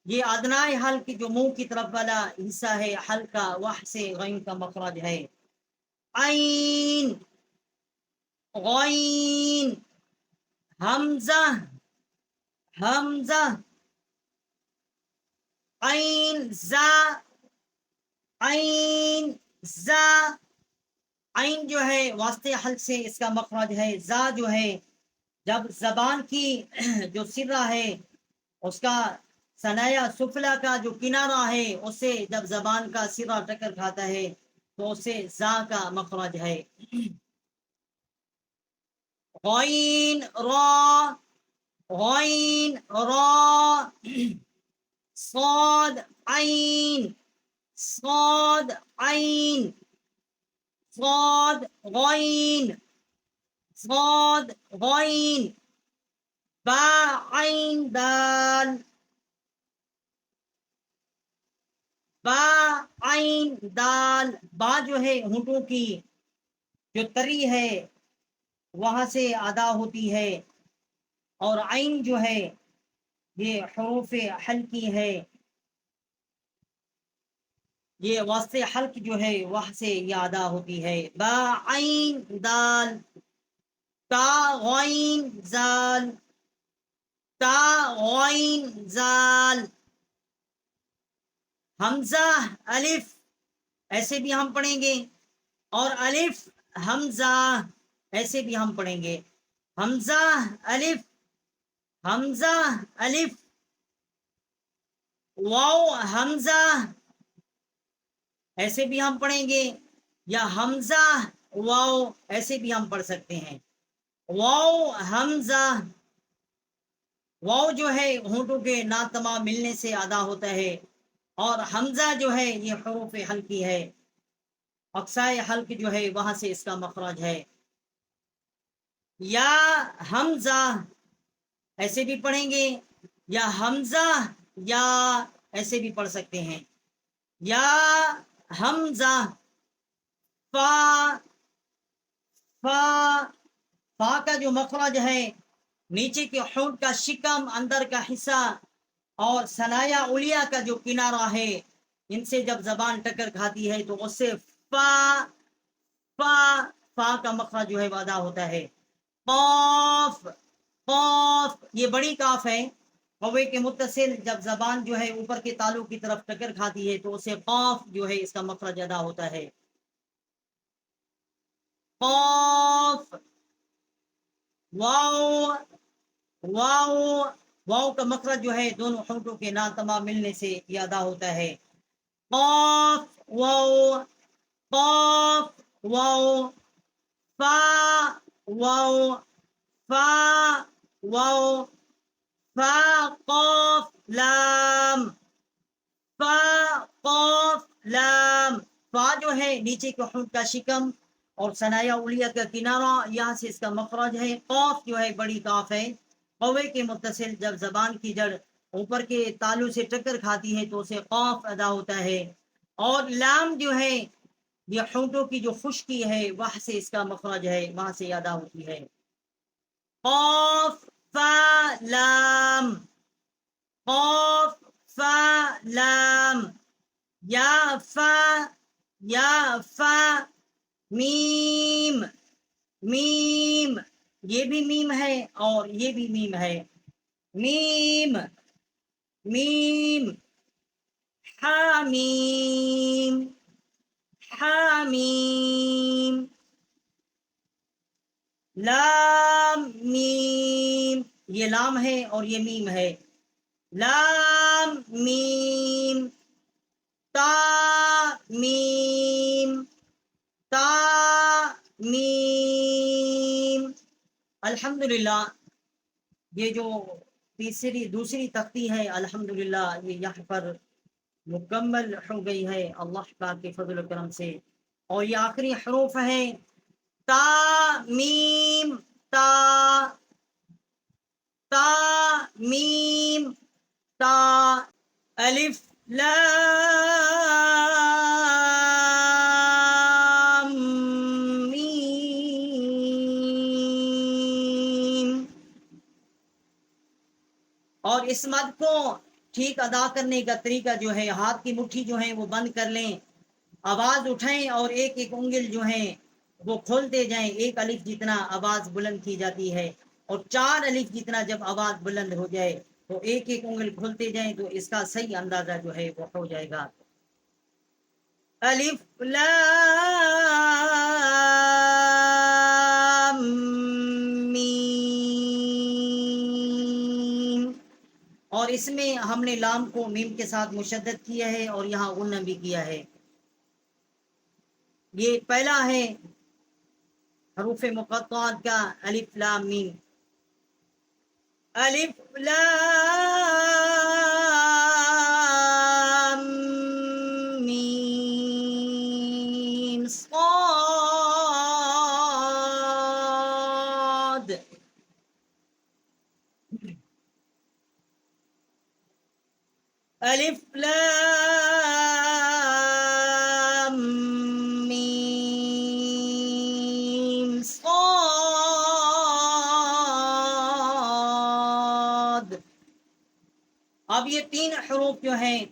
یہ ادنائے حلق جو منہ کی طرف والا حصہ ہے حلق کا وہاں سے غین کا مخرج ہے. عین غین، حمزہ حمزہ، عین زا عین زا. عین جو ہے واسطے حلق سے اس کا مخرج ہے. زا جو ہے جب زبان کی جو سرہ ہے اس کا ثنایا سفلا کا جو کنارہ ہے اس سے جب زبان کا سرہ ٹکر کھاتا ہے تو اس سے زا کا مخرج ہے. غین را غین را، صاد عین صاد عین، صاد غین صاد غین، با عین دال با عین دال. با جو ہے ہونٹوں کی جو تری ہے وہاں سے ادا ہوتی ہے، اور عین جو ہے یہ حروف حلقی ہے، یہ واسطے حلق جو ہے وہاں سے یہ ادا ہوتی ہے. با عین دال، تا غین زال تا غین زال. حمزہ الف ایسے بھی ہم پڑھیں گے، اور الف حمزہ ایسے بھی ہم پڑھیں گے. حمزہ الف حمزہ الف واو حمزہ ایسے بھی ہم پڑھیں گے، یا حمزہ واو ایسے بھی ہم پڑھ سکتے ہیں۔ واو حمزہ، واو جو ہے ہونٹوں کے ناتمام ملنے سے ادا ہوتا ہے، اور حمزہ جو ہے یہ حروف حلقی ہے، اقصائے حلق جو ہے وہاں سے اس کا مخرج ہے۔ یا حمزہ ایسے بھی پڑھیں گے، یا حمزہ یا ایسے بھی پڑھ سکتے ہیں۔ یا حمزہ، فا، فا، فا کا جو مخرج ہے، نیچے کے ہونٹ کا شکم، اندر کا حصہ اور ثنایا علیہ کا جو کنارہ ہے، ان سے جب زبان ٹکر کھاتی ہے تو اس سے فا، فا، فا کا مخرج جو ہے وہ ادا ہوتا ہے۔ قاف، قاف یہ بڑی کاف ہے، قوے کے متصل جب زبان جو ہے اوپر کے تالو کی طرف ٹکر کھاتی ہے تو اسے قاف جو ہے اس کا مخرج ادا ہوتا ہے۔ قاف، واو، واو، واو کا مخرج جو ہے دونوں ہونٹوں کے ناتمام ملنے سے یہ ادا ہوتا ہے۔ قاف، واو، قاف، واو، فا، واو، فا، واو، فا، قاف، لام، فا، قاف، لام، فا جو ہے نیچے کے ہونٹ کا شکم اور ثنایا علیہ کا کنارہ، یہاں سے اس کا مخرج ہے۔ قاف جو ہے بڑی کاف ہے، قوے کے متصل جب زبان کی جڑ اوپر کے تالو سے ٹکر کھاتی ہے تو اسے قاف ادا ہوتا ہے۔ اور لام جو ہے یہ ہونٹوں کی جو خشکی ہے وہاں سے اس کا مخرج ہے، وہاں سے ادا ہوتی ہے۔ قاف، فا، لام، قاف، فا، لام، یا فا، یا فا، میم، میم یہ بھی میم ہے اور یہ بھی میم ہے۔ میم، میم، حامیم، حامیم، لام، میم یہ لام ہے اور یہ میم ہے۔ لام، میم، تا، میم، تا، میم۔ الحمدللہ یہ جو دوسری تختی ہے الحمدللہ یہ یہاں پر مکمل ہو گئی ہے اللہ پاک کے فضل و کرم سے، اور یہ آخری حروف ہیں تا، میم، تا، تا، میم، تا، الف، لام، میم۔ اور اس مد کو ٹھیک ادا کرنے کا طریقہ جو ہے ہاتھ کی مٹھی جو ہے وہ بند کر لیں، آواز اٹھائیں اور ایک ایک انگل جو ہے وہ کھولتے جائیں، ایک الف جتنا آواز بلند کی جاتی ہے، اور 4 الف جتنا جب آواز بلند ہو جائے تو ایک ایک انگل کھولتے جائیں تو اس کا صحیح اندازہ جو ہے وہ ہو جائے گا۔ الف، لام، میم۔ اور اس میں ہم نے لام کو میم کے ساتھ مشدد کیا ہے اور یہاں غنہ بھی کیا ہے۔ یہ پہلا ہے حروف مقطعات کا الف، لام، میم۔ الف، لام، میم، صاد۔ الف، لام، میم، صاد۔ اب یہ 3 حروف جو ہیں،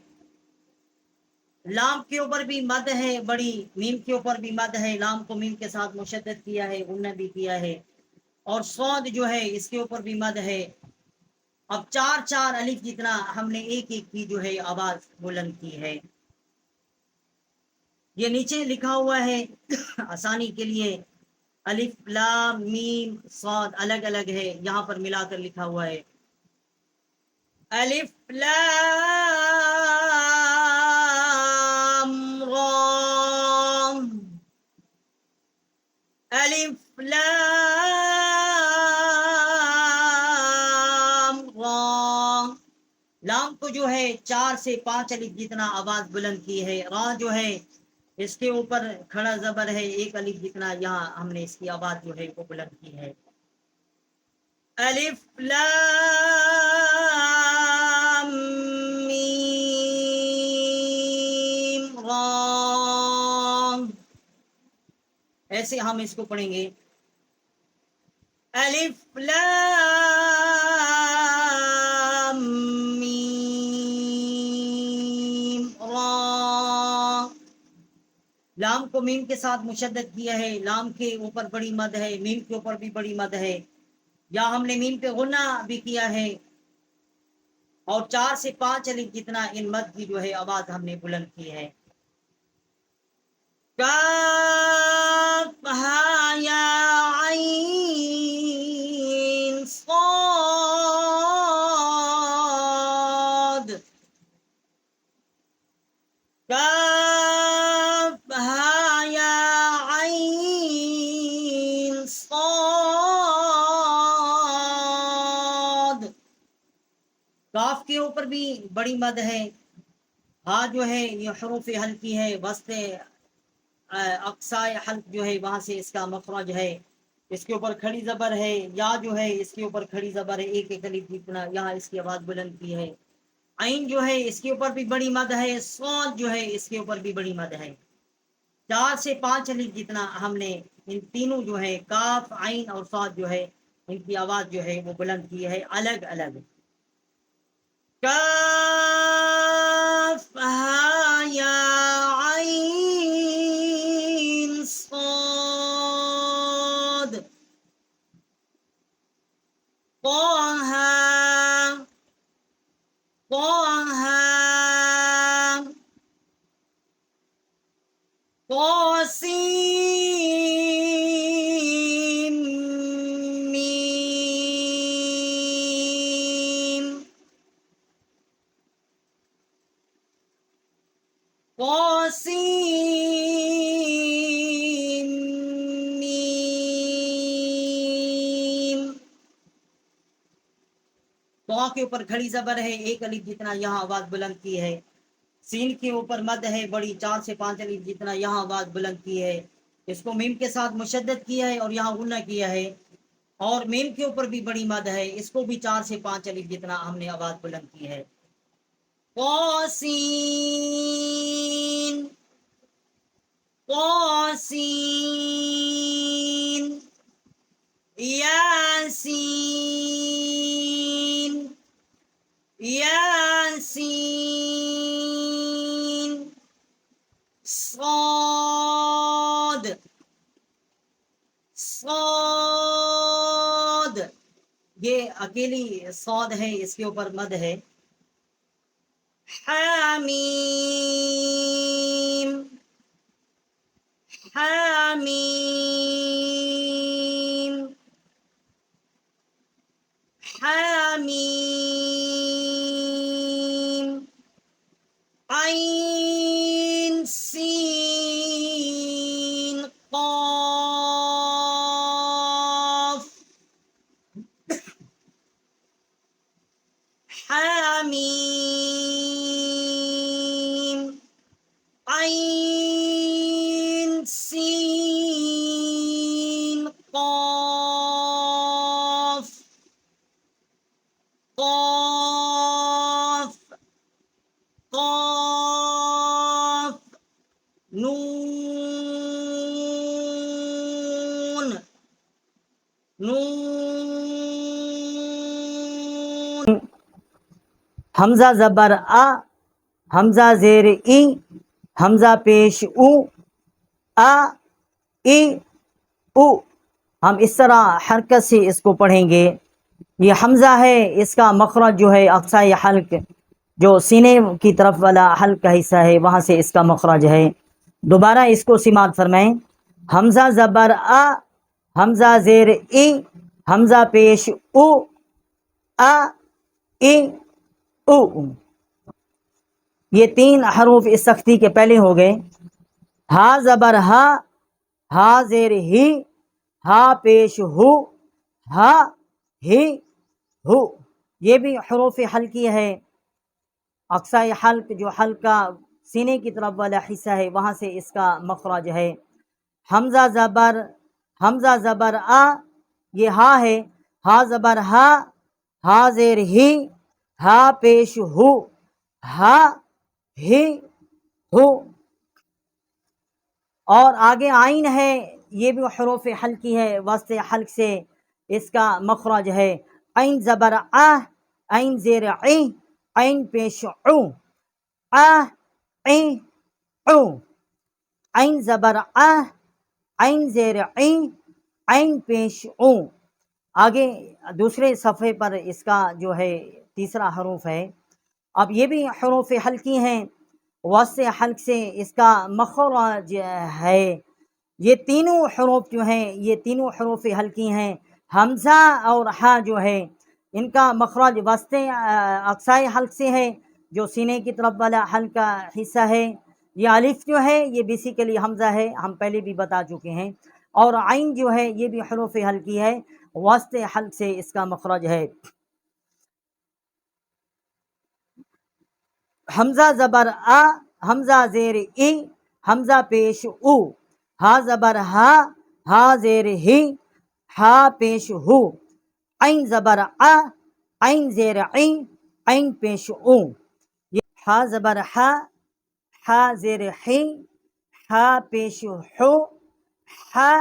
لام کے اوپر بھی مد ہے بڑی، میم کے اوپر بھی مد ہے، لام کو میم کے ساتھ مشدد کیا ہے، غنہ بھی کیا ہے، اور صاد جو ہے اس کے اوپر بھی مد ہے۔ اب 4 الف جتنا ہم نے ایک ایک کی جو ہے آواز بلند کی ہے۔ یہ نیچے لکھا ہوا ہے آسانی کے لیے، الف، لام، میم، صاد الگ الگ ہے، یہاں پر ملا کر لکھا ہوا ہے۔ الف، لام، الف لام را، لام کو جو ہے 4 سے 5 الف جتنا آواز بلند کی ہے. را جو ہے اس کے اوپر کھڑا زبر ہے 1 الف جتنا، یہاں ہم نے اس کی آواز جو ہے وہ بلند کی ہے. الف لام میم را، ایسے ہم اس کو پڑھیں گے. الف لام میم را، لام کو میم کے ساتھ مشدد کیا ہے. لام کے اوپر بڑی مد ہے، میم کے اوپر بھی بڑی مد ہے. یا ہم نے میم پہ غنہ بھی کیا ہے، اور 4 سے 5 الف جتنا ان مد کی جو ہے آواز ہم نے بلند کی ہے. کاف ہا یا عین صاد، کاف ہا یا عین صاد، کاف کے اوپر بھی بڑی مد ہے. ہاں جو ہے یہ حروف حلقی ہے، وسط اقصائے حلق جو ہے وہاں سے اس کا مخرج ہے. اس کے اوپر کھڑی زبر ہے. یا جو ہے اس کے اوپر کھڑی زبر ہے 1 1 الف جتنا، یہاں اس کی آواز بلند کی ہے. عین جو ہے اس کے اوپر بھی بڑی مد ہے. صاد جو ہے اس کے اوپر بھی بڑی مد ہے. 4 سے 5 الف جتنا ہم نے ان تینوں جو ہے کاف، عین اور صاد جو ہے ان کی آواز جو ہے وہ بلند کی ہے الگ الگ. کاف ہا یا عین صاد، طه طه طاسيم ميم، طاسيم ميم، تو کے اوپر کھڑی زبر ہے 1 الف جتنا، یہاں آواز بلند کی ہے. سین کے اوپر مد ہے بڑی 4 سے 5 الف جتنا، یہاں آواز بلند کی ہے. اس کو میم کے ساتھ مشدد کیا ہے اور یہاں غنہ کیا ہے. اور میم کے اوپر بھی بڑی مد ہے، اس کو بھی 4 سے 5 الف جتنا ہم نے آواز بلند کی ہے. طاسین طاسین، یاسین یاسین، صاد صاد، یہ اکیلی صاد ہے، اس کے اوپر مد ہے. حامیم حامیم حامیم، عین سین قاف، حامیم، عین سین قاف، قاف قاف، نون نون، حمزہ زبر آ، حمزہ زیر ای، حمزہ پیش او، آ ای او، ہم اس طرح حرکت سے اس کو پڑھیں گے. یہ حمزہ ہے، اس کا مخرج جو ہے اقصائے حلق، جو سینے کی طرف والا حلق کا حصہ ہے وہاں سے اس کا مخرج ہے. دوبارہ اس کو سماعت فرمائیں. حمزہ زبر آ، حمزہ زیر ای، حمزہ پیش او، آ ای او. یہ 3 حروف اس سختی کے پہلے ہو گئے. ہا زبر ہا، ہا زیر ہی، ہا پیش ہو، ہا ہی ہو، یہ بھی حروف حلقی ہے۔ اقصائی حلق جو حلق کا سینے کی طرف والا حصہ ہے وہاں سے اس کا مخرج ہے۔ حمزہ زبر آ، یہ ہا ہے، ہا زبر ہا، ہا زیر ہی، ہا پیش ہو، ہا ہی ہو، اور آگے آئین ہے، یہ بھی حروف حلقی ہے، وسط حلق سے اس کا مخرج ہے۔ عین زبر آ، عین زیر عی، عین پیش عو، آ عی عو، عین زبر آ، عین زیر عی، عین پیش عو۔ آگے دوسرے صفحے پر اس کا جو ہے تیسرا حروف ہے۔ اب یہ بھی حروف حلقی ہیں، وسط حلق سے اس کا مخرج ہے۔ یہ تینوں حروف جو ہیں یہ تینوں حروف حلقی ہیں۔ حمزہ اور ہا جو ہے ان کا مخرج وسط اقصائی حلق سے ہے، جو سینے کی طرف والا حلق کا حصہ ہے۔ یہ الف جو ہے یہ بیسیکلی حمزہ ہے، ہم پہلے بھی بتا چکے ہیں، اور عین جو ہے یہ بھی حروف حلقی ہے، وسط حلق سے اس کا مخرج ہے۔ حمزہ زبر آ، حمزہ زیر ای، حمزہ پیش او، ہا زبر ہا، ہا زیر ہی، ہا پیش ہو، عین زبر آ، عین زیر عین، عین پیش او، ہا زبر ہا، ہا زیر ہی، ہا پیش ہو، ہا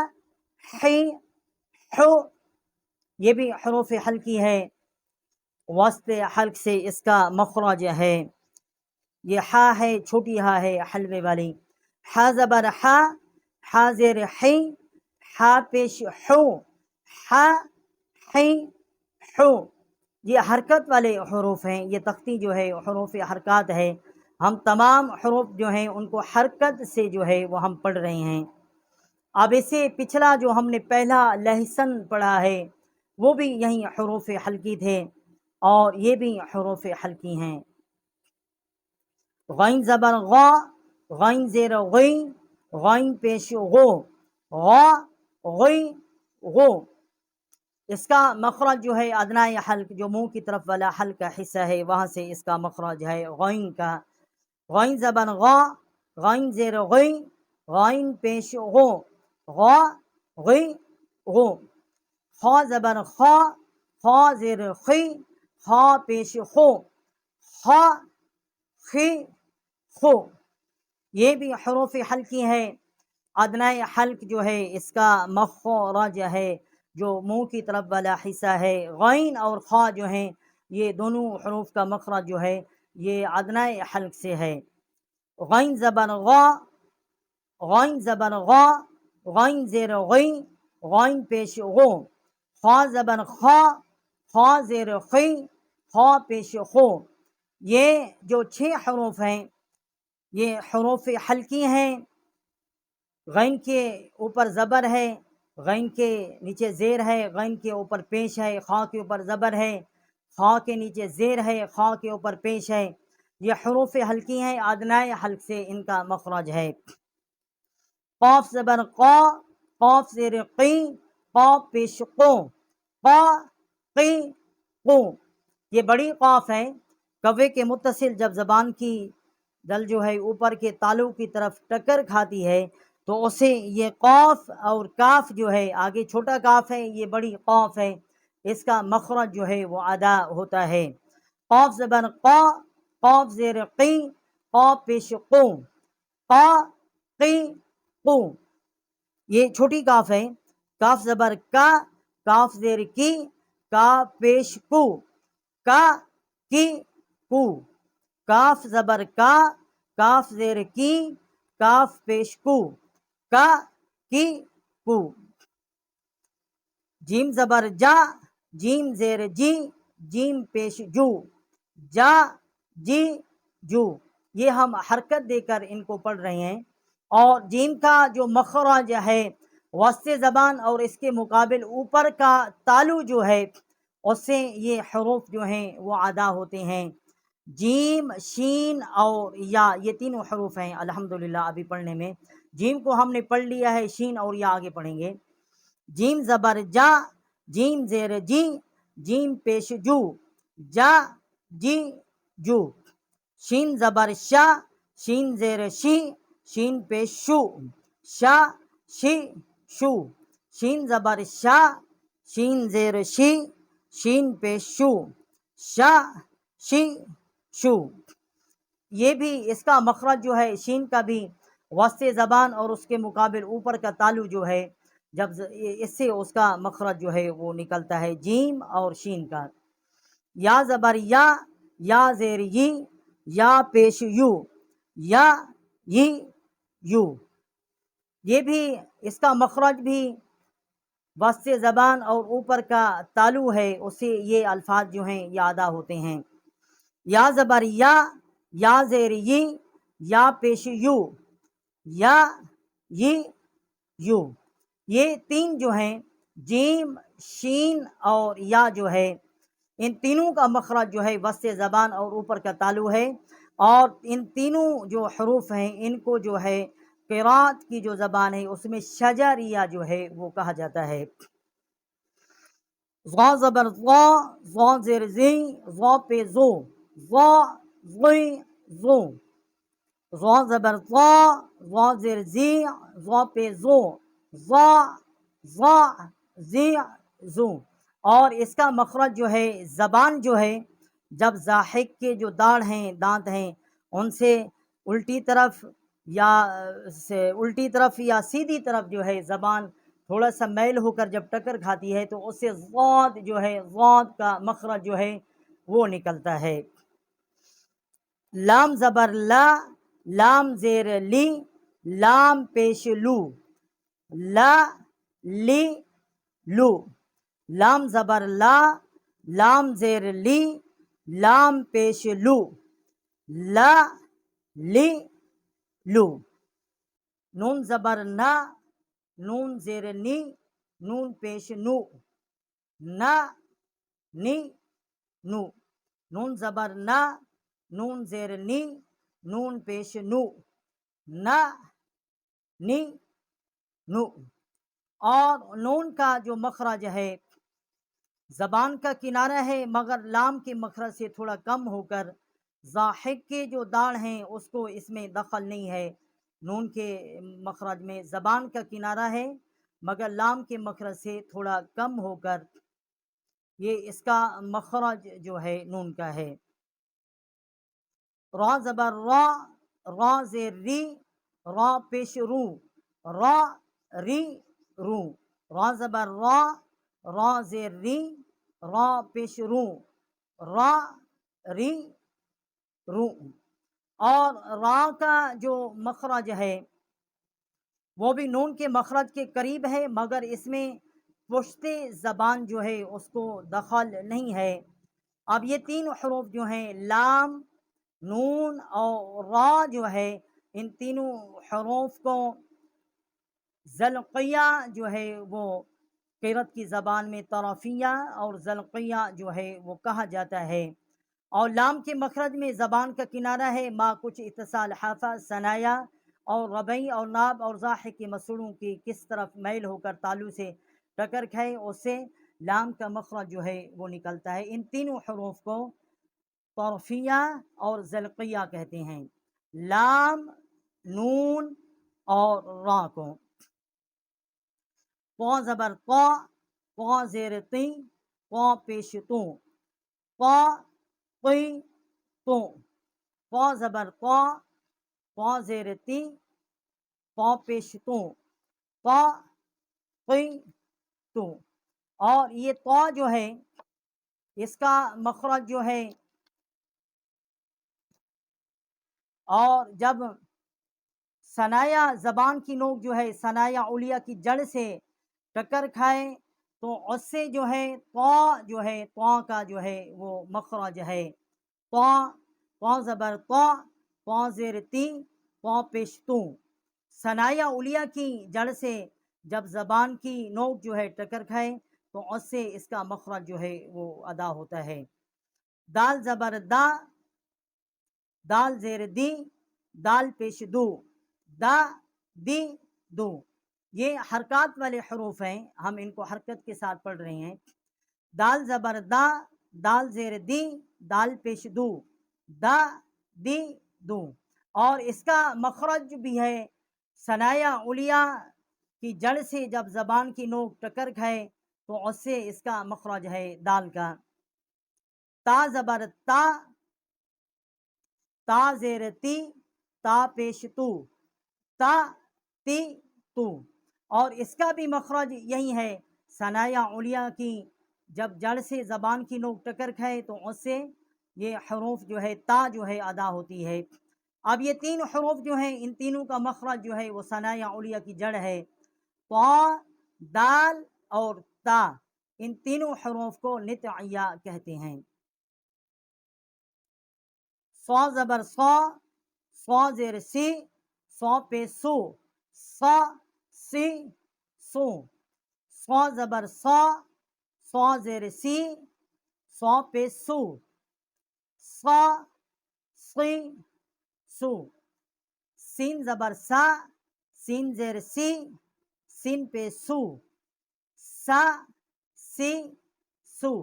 ہی ہو، یہ بھی حروف حلقی ہے، وسط حلق سے اس کا مخرج ہے۔ یہ ہا ہے، چھوٹی ہا ہے حلوے والی۔ ہا زبر ہا، ہا زیر ہی، ہا پیش ہو، ہا ہی ہو، یہ حرکت والے حروف ہیں، یہ تختی جو ہے حروف حرکات ہے، ہم تمام حروف جو ہیں ان کو حرکت سے جو ہے وہ ہم پڑھ رہے ہیں۔ اب اسے پچھلا جو ہم نے پہلا لہسن پڑھا ہے وہ بھی یہیں حروف حلقی تھے، اور یہ بھی حروف حلقی ہیں۔ غین زبر غا، غین زیر غی، غین پیش غو، غا غی غو، اس کا مخرج جو ہے ادنائی حلق جو منہ کی طرف والا حلق کا حصہ ہے وہاں سے اس کا مخرج ہے غین کا۔ غین زبر غا، غین زیر غی، غین پیش غو، غا غی غو، خا زبر خا، خا زیر خی، خا پیش خو، خا خی خو، یہ بھی حروف حلقی ہے، ادنائی حلق جو ہے اس کا مخرج ہے جو منہ کی طرف والا حصہ ہے۔ غین اور خا جو ہیں یہ دونوں حروف کا مخرج جو ہے یہ ادنائی حلق سے ہے۔ غین زبر غا، غین زبر غا، غین زیر غی، غین پیش غو، خا زبر خا، خا زیر خی، خا پیش خو، یہ جو 6 حروف ہیں یہ حروف حلقی ہیں۔ غین کے اوپر زبر ہے، غین کے نیچے زیر ہے، غین کے اوپر پیش ہے، خا کے اوپر زبر ہے، خا کے نیچے زیر ہے، خا کے اوپر پیش ہے، یہ حروف حلقی ہیں، ادنائی حلق سے ان کا مخرج ہے۔ قاف زبر قا، قاف زیر قی، قاف پیش قو، قا قی قو، یہ بڑی قاف ہے، کوے کے متصل جب زبان کی دل جو ہے اوپر کے تالو کی طرف ٹکر کھاتی ہے تو اسے یہ قاف اور کاف جو ہے، آگے چھوٹا کاف ہے یہ بڑی قاف ہے، اس کا مخرج جو ہے وہ ادا ہوتا ہے۔ قاف زبر قا، قاف زیر قی، قاف پیش قو، قا قی قو، یہ چھوٹی کاف ہے۔ کاف زبر کا، کاف زیر کی، کا پیش کو، کا کی کو، کاف زبر کا، کاف زیر کی، کاف پیش کو، کا کی کو۔ جیم زبر جا، جیم زیر جی، جیم پیش جو، جا جی جو، یہ ہم حرکت دے کر ان کو پڑھ رہے ہیں، اور جیم کا جو مخرج ہے وسط زبان اور اس کے مقابل اوپر کا تالو جو ہے اس سے یہ حروف جو ہیں وہ ادا ہوتے ہیں۔ جیم، شین اور یا، یہ تینوں حروف ہیں الحمدللہ ابھی پڑھنے میں۔ جیم کو ہم نے پڑھ لیا ہے، شین اور یا آگے پڑھیں گے۔ جیم زبر جا، جیم زیر جی، جیم پیش جو، جا جی جو، شین زبر شا، شین زیر شی، شین پیش شو، شا شی شو، شین زبر شا، شین زیر شی، شین پیش شو، شا شی شو۔ یہ بھی اس کا مخرج جو ہے شین کا بھی وسط زبان اور اس کے مقابل اوپر کا تالو جو ہے جب اس سے اس کا مخرج جو ہے وہ نکلتا ہے جیم اور شین کا۔ یا زبر یا زیر ی، یا پیش یو، یا یو، یہ بھی اس کا مخرج بھی وسط زبان اور اوپر کا تالو ہے، اس سے یہ الفاظ جو ہیں یہ ادا ہوتے ہیں۔ یا زبر یا زیر ی، یا پیش یو، یا یو، یہ تین جو ہیں جیم، شین اور یا جو ہے ان تینوں کا مخرج جو ہے وسط زبان اور اوپر کا تالو ہے، اور ان تینوں جو حروف ہیں ان کو جو ہے قرات کی جو زبان ہے اس میں شجریہ جو ہے وہ کہا جاتا ہے۔ ضا زبر ضا زیر زی، ضا پہ زو، ضا زی زو، ضا زبر ضا زیر زی، ضا پہ زو، ضا زی زو، اور اس کا مخرج جو ہے زبان جو ہے جب ضاحک کے جو داڑھ ہیں دانت ہیں ان سے الٹی طرف یا سیدھی طرف جو ہے زبان تھوڑا سا میل ہو کر جب ٹکر کھاتی ہے تو اس سے ضاد جو ہے ضاد کا مخرج جو ہے وہ نکلتا ہے۔ لام زبر لا، لام زیر لی، لام پیش لو، لا لی لو، لام زبر لا، لام زیر لی، لام پیش لو، لا لی لو، نون زبر نا، نون زیر نی، نون پیش نو، نا نی نو، نون زبر نا، نون زیر نی، نون پیش نو، نا نی نو، اور نون کا جو مخرج ہے زبان کا کنارہ ہے مگر لام کے مخرج سے تھوڑا کم ہو کر ضاحک کے جو داڑھ ہیں اس کو اس میں دخل نہیں ہے، نون کے مخرج میں زبان کا کنارہ ہے مگر لام کے مخرج سے تھوڑا کم ہو کر یہ اس کا مخرج جو ہے نون کا ہے۔ را زبر را زیر ری، را پیش رو، را ری رو، را زبر را زیر ری، را پیش رو، را ری رو، اور را کا جو مخرج ہے وہ بھی نون کے مخرج کے قریب ہے مگر اس میں پشت زبان جو ہے اس کو دخل نہیں ہے۔ اب یہ تین حروف جو ہیں لام، نون اور را جو ہے ان تینوں حروف کو زلقیہ جو ہے وہ قرات کی زبان میں طرفیہ اور زلقیہ جو ہے وہ کہا جاتا ہے، اور لام کے مخرج میں زبان کا کنارہ ہے ما کچھ اتصال حافہ ثنایا اور ربعی اور ناب اور ضاحک کے مسوڑوں کی کس طرف میل ہو کر تالو سے ٹکر کھائے اس سے لام کا مخرج جو ہے وہ نکلتا ہے۔ ان تینوں حروف کو طرفیہ اور زلقیہ کہتے ہیں، لام، نون اور را کو۔ قا زبر قا زیر تی، قا پیش تو، قا قی تو، قا زبر قا زیر تی، قا پیش تو، قا قی تو، اور یہ قا جو ہے اس کا مخرج جو ہے اور جب ثنایا زبان کی نوک جو ہے ثنایا علیہ کی جڑ سے ٹکر کھائے تو اس سے جو ہے جو ہے کا جو ہے وہ مخرج ہے زبر زیر تی، پیش تو، ثنایا علیہ کی جڑ سے جب زبان کی نوک جو ہے ٹکر کھائے تو اس سے اس کا مخرج جو ہے وہ ادا ہوتا ہے۔ دال زبر دال زیر دی، دال پیش دو، دا دی دو، یہ حرکات والے حروف ہیں، ہم ان کو حرکت کے ساتھ پڑھ رہے ہیں۔ دال زبر دا، دال زیر دی، دال پیش دو، دا دی دو، اور اس کا مخرج بھی ہے ثنایا علیہ کی جڑ سے جب زبان کی نوک ٹکر کھائے تو اس سے اس کا مخرج ہے دال کا۔ تا زبر تا، تا زیر تی، تا پیش تو، تا تی تو، اور اس کا بھی مخرج یہی ہے ثنایا علیہ کی جب جڑ سے زبان کی نوک ٹکر کھائے تو اس سے یہ حروف جو ہے تا جو ہے ادا ہوتی ہے۔ اب یہ تین حروف جو ہیں ان تینوں کا مخرج جو ہے وہ ثنایا علیہ کی جڑ ہے۔ طا، دال اور تا، ان تینوں حروف کو نطعیہ کہتے ہیں۔ صا زبر صا، صا زیر سی، صا پہ سو، صا سی سو، صا زبر صا، صا زیر سی، صا پہ سو، صا سی سو، سین زبر سا، سین زیر سی، سین پہ سو، سا سی سو،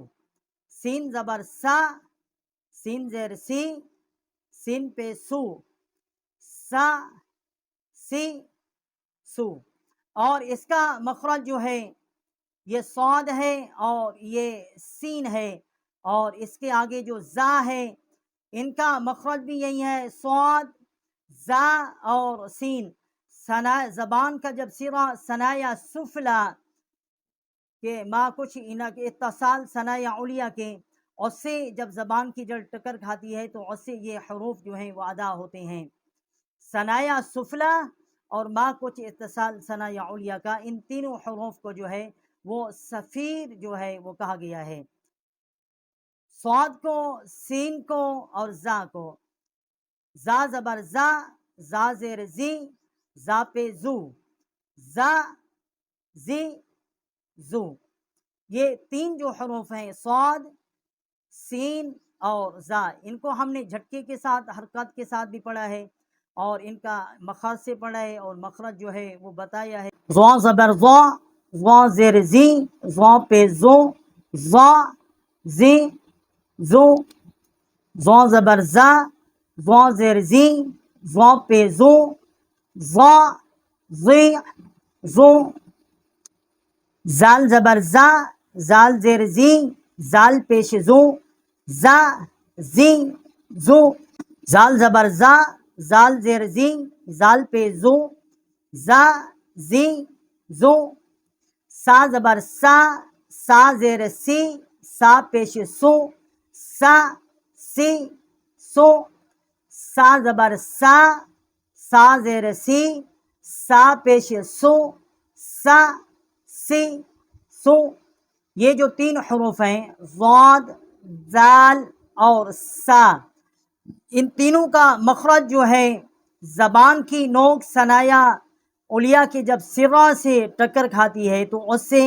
سین زبر سا، سین زیر سی، سین پہ سو، سا سی سو، اور اس کا مخرج جو ہے یہ صاد ہے اور یہ سین ہے، اور اس کے آگے جو زا ہے ان کا مخرج بھی یہی ہے، صاد، زا اور سین۔ زبان کا جب سرا ثنایا سفلا کہ ما کچھ اتصال ثنایا علیہ کے، اس سے جب زبان کی جڑ ٹکر کھاتی ہے تو اس سے یہ حروف جو ہیں وہ ادا ہوتے ہیں۔ ثنایا سفلا اور ما کچھ اتصال ثنایا علیہ کا، ان تینوں حروف کو جو ہے وہ صفیر جو ہے وہ کہا گیا ہے، صاد کو، سین کو اور زا کو۔ زا زبر زا، زا زیر زی، زا پہ زو، زا زی زو، یہ تین جو حروف ہیں صاد، سین اور زا، ان کو ہم نے جھٹکے کے ساتھ حرکات کے ساتھ بھی پڑھا ہے اور ان کا مخرج سے پڑھا ہے اور مخرج جو ہے وہ بتایا ہے۔ ضا زبر ضا، ضا زیر زی، ضا پہ زو، ضا زی زو، ضا زبر زا، ضا زیر زی، ضا پہ زو، ضا زی زو، زال زبر زا، زال زیر زی، زال پیش زو، زا زی زو، زال زبر زا، زال زیر زی، زال پہ زو، زا زی زو، سا زبر سا، سا زیر سی، سا پیش سو، سا سی سو، سا زبر سا، سا زیر سی، سا پیش سو، سا سی سو، یہ جو تین حروف ہیں ضاد، زال اور سا، ان تینوں کا مخرج جو ہے زبان کی نوک ثنایا علیہ کی جب سرا سے ٹکر کھاتی ہے تو اس سے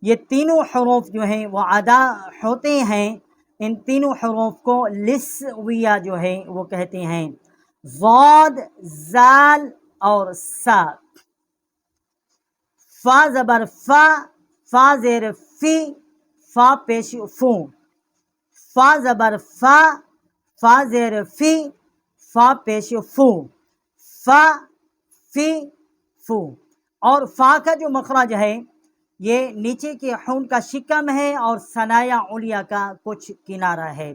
یہ تینوں حروف جو ہیں وہ ادا ہوتے ہیں۔ ان تینوں حروف کو لسویہ جو ہے وہ کہتے ہیں، ضاد، زال اور سا۔ فا زبر فا، فا زیر فی، فا پیش فو، فا زبر فا، فا زیر فی، فا پیش فو، فا فی فو، اور فا کا جو مخرج ہے یہ نیچے کے حون کا شکم ہے اور ثنایا علیہ کا کچھ کنارہ ہے۔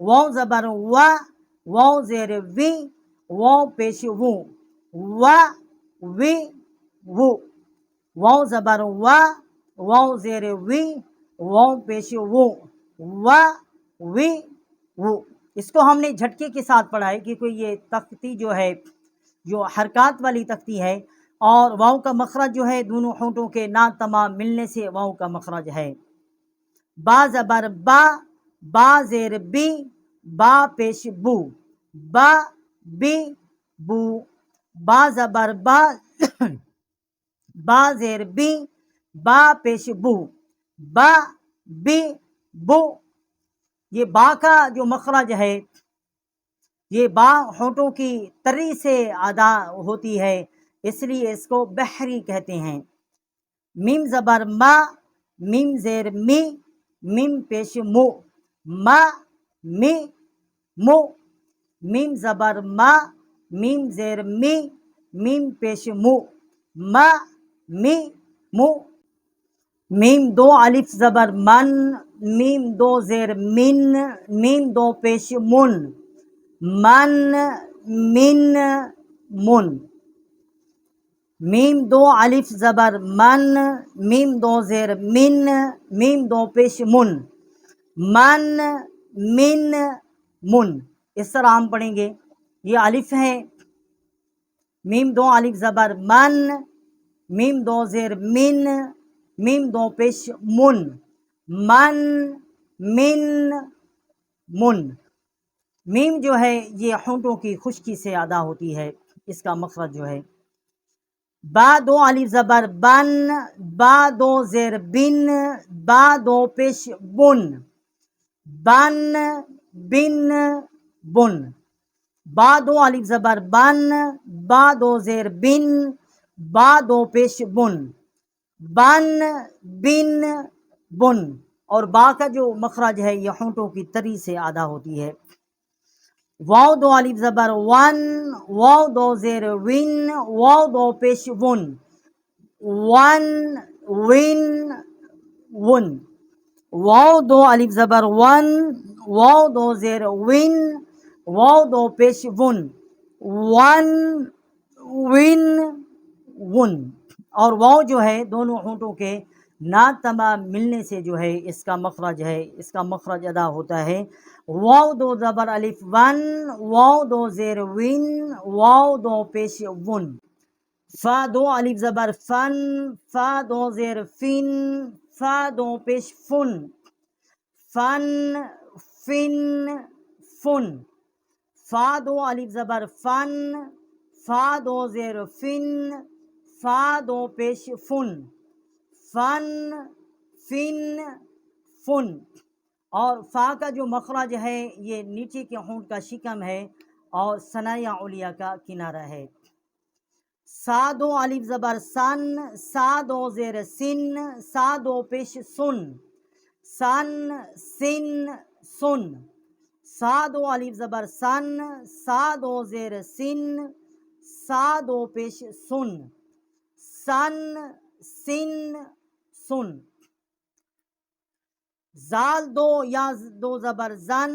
واو زبر وا، واو زیر وی، واو پیش وو، وا وی وو، واو زبر وا، واو زیر وی، واو پیش وو، وا وی وو۔ اس کو ہم نے جھٹکے کے ساتھ پڑھا ہے کیونکہ یہ تختی جو ہے جو حرکات والی تختی ہے اور واو کا مخرج جو ہے دونوں ہونٹوں کے نا تمام ملنے سے واو کا مخرج ہے۔ با زبر با، با زیر بی، با پیش بو، با بی بو، با زبر با، با زیر بی، با پیش بو، با بی بو، یہ با کا جو مخرج ہے یہ با ہونٹوں کی تری سے ادا ہوتی ہے، اس لیے اس کو بحری کہتے ہیں۔ میم زبر ما، میم زیر می، میم پیش مو، ما می مو، میم زبر ما، میم زیر می، میم پیش مو، ما می مو، میم دو الف زبر من، میم دو زیر من، میم دو پیش من، من من من، میم دو الف زبر من، میم دو زیر من، میم دو پیش من، من من من۔ اس طرح ہم پڑھیں گے، یہ الف ہے، میم دو الف زبر من، میم دو زیر من، میم دو پیش من، من من من۔ میم جو ہے یہ ہونٹوں کی خشکی سے ادا ہوتی ہے، اس کا مخرج جو ہے۔ با دو الف زبر بن، با دو زیر بن، با دو پیش بن، بن بن بن، با دو الف زبر بن، با دو زیر بن، با دو پیش بن، بن بن بن۔ اور با کا جو مخرج ہے یہ ہونٹوں کی تری سے ادا ہوتی ہے۔ واو دو الف زبر ون، واو دو زیر ون، واو دو پیش ون، ون ون ون، واو دو الف زبر ون، واو دو زیر ون، واو دو پیش ون، ون ون ون۔ اور واو جو ہے دونوں ہونٹوں کے نا تمام ملنے سے جو ہے اس کا مخرج ہے، اس کا مخرج ادا ہوتا ہے۔ واو دو زبر الف ون، واو دو زیر ون، واو دو پیش ون، فا دو الف زبر فن، فا دو زیر فن، فا دو پیش فن، فن فن فن، فا دو الف زبر فن، فا دو زیر فن، فا دو پیش فن، فن فن فن۔ اور فا کا جو مخرج ہے یہ نیچے کے ہونٹ کا شکم ہے اور ثنایا علیہ کا کنارہ ہے۔ سا دو الف زبر سن، سا دو زیر سن، سا دو پیش سن، سن سن سن، سا دو الف زبر سن، سا دو زیر سن، سا دو پیش سن، سن سن سن۔ زال دو یا دو زبر زن،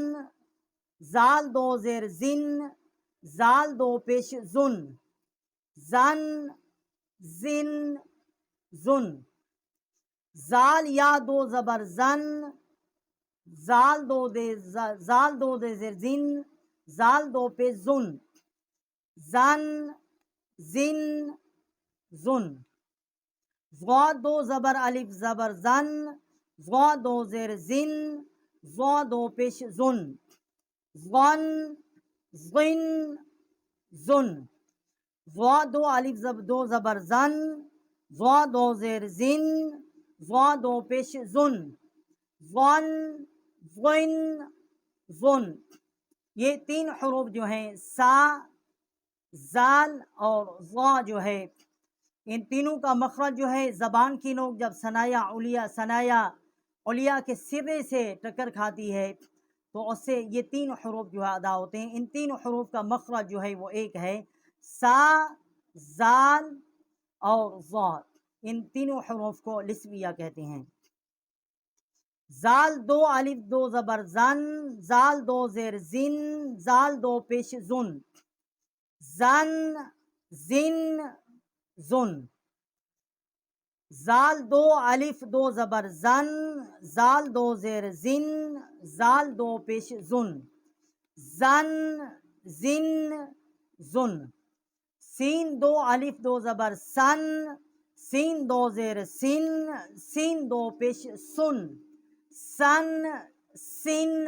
زال دو زیر زن، زال دو پیش زن، زن زن زن، زال یا دو زبر زن، زال دو دے زیر زن، زال دو پیش زن، زن زن زن، زوا دو زبر الف زبر زن، زوا دو زیر زن، زوا دو پیش زن، زن زن زن، زوا دو الف دو زبر زن، زوا دو زیر زن، زوا دو پیش زن، زن زن زن۔ یہ تین حروف جو ہیں سا، زال اور ضا جو ہے، ان تینوں کا مخرج جو ہے زبان کی نوک جب ثنایا علیہ کے سرے سے ٹکر کھاتی ہے تو اس سے یہ تین حروف جو ہے ادا ہوتے ہیں۔ ان تین حروف کا مخرج جو ہے وہ ایک ہے، سا، زال اور ضا۔ ان تینوں حروف کو لسویہ کہتے ہیں۔ زال دو الف دو زبر زن، زال دو زیر زن، زال دو پیش زن، زن زن زن، زال دو الف دو زبر زن، زال دو زیر زن، زال دو پیش زن، زن زن زن، سین دو الف دو زبر سن، سین دو زیر سن، سین دو پیش سن، سن سن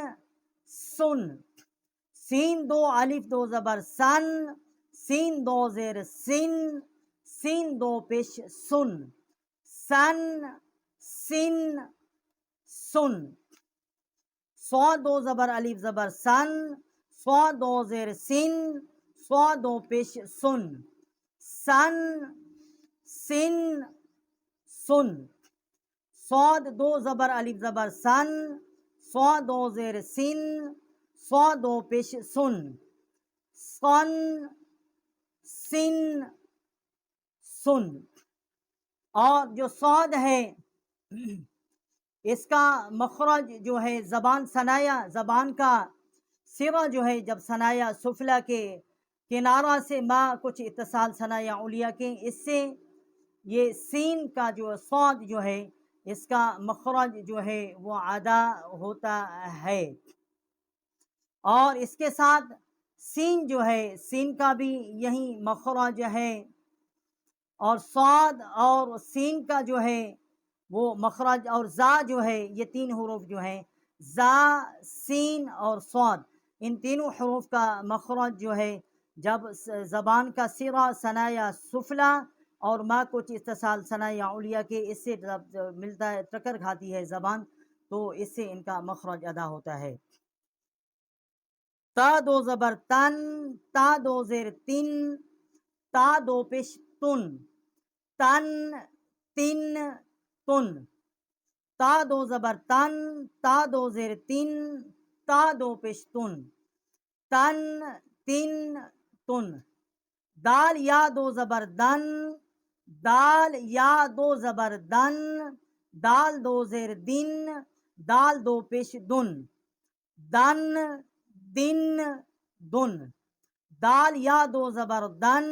سن، سین دو الف دو زبر سن، سین دو زیر سن، سین دو پیش سن، سن سن سن، صاد دو زبر الف زبر سن، صاد دو زیر سن، صاد دو پیش سن، سن سن سن، صاد دو زبر الف زبر سن، صاد دو زیر سن، صاد دو پیش سن، سن سن سن۔ اور جو صاد ہے اس کا مخرج جو ہے زبان ثنایا، زبان کا سرا جو ہے جب ثنایا سفلا کے کنارہ سے ما کچھ اتصال ثنایا علیا کے، اس سے یہ سین کا جو صاد جو ہے اس کا مخرج جو ہے وہ ادا ہوتا ہے۔ اور اس کے ساتھ سین جو ہے، سین کا بھی یہی مخرج ہے، اور صاد اور سین کا جو ہے وہ مخرج، اور زا جو ہے، یہ تین حروف جو ہیں زا سین اور صاد، ان تینوں حروف کا مخرج جو ہے جب زبان کا سرا ثنایا سفلا اور ما کچھ اتصال ثنایا علیا کے اس سے جب ملتا ہے، ٹکر کھاتی ہے زبان، تو اس سے ان کا مخرج ادا ہوتا ہے۔ تا دو زبر تن، تا دو زیر تن، تا دو پیش تن، تن تن تن، تا دو زبر تن، تا دو زیر تن، تا دو پیش تن، تن تن تن۔ دال یا دو زبر دن، دال یا دو زبر دن، دال دو زیر دن، دال دو پیش دن، دن دن دن۔ دال یا دو زبر دن،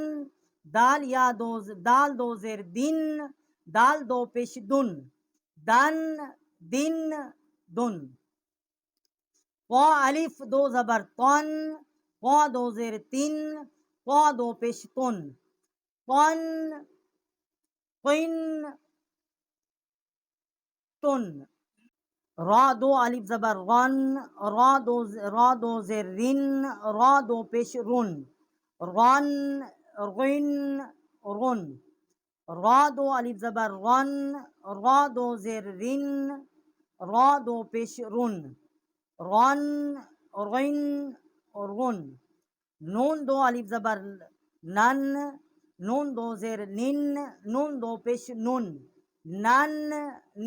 دال یا دال دو زیر دن، دال دو پیش دن، دن دن دن۔ قا الف دو زبر قن، قا دو زیر تن، قا دو پیش تن، قن قن تن۔ را دو الف زبر غن، را دو زیر رن، را دو پیش رن، رن غن رن۔ را دو الف زبر غن، را دو زیر رن، را دو پیش رن، رن غن رن۔ نون دو الف زبر نن، نون دو زیر نن، نون دو پیش نن، نن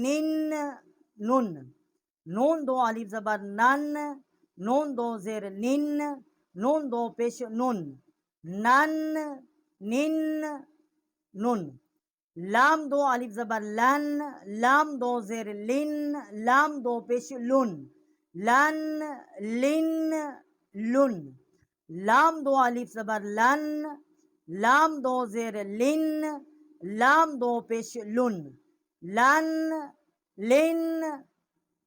نن نن۔ نون دو الف زبر نن، نون دو زیر نن، نون دو پیش نن، نن نن نن۔ لام دو الف زبر لن، لام دو زیر لن، لام دو پیش لن، لن لن لن۔ لام دو الف زبر لن، لام دو زیر لن، لام دو پیش لن، لن لن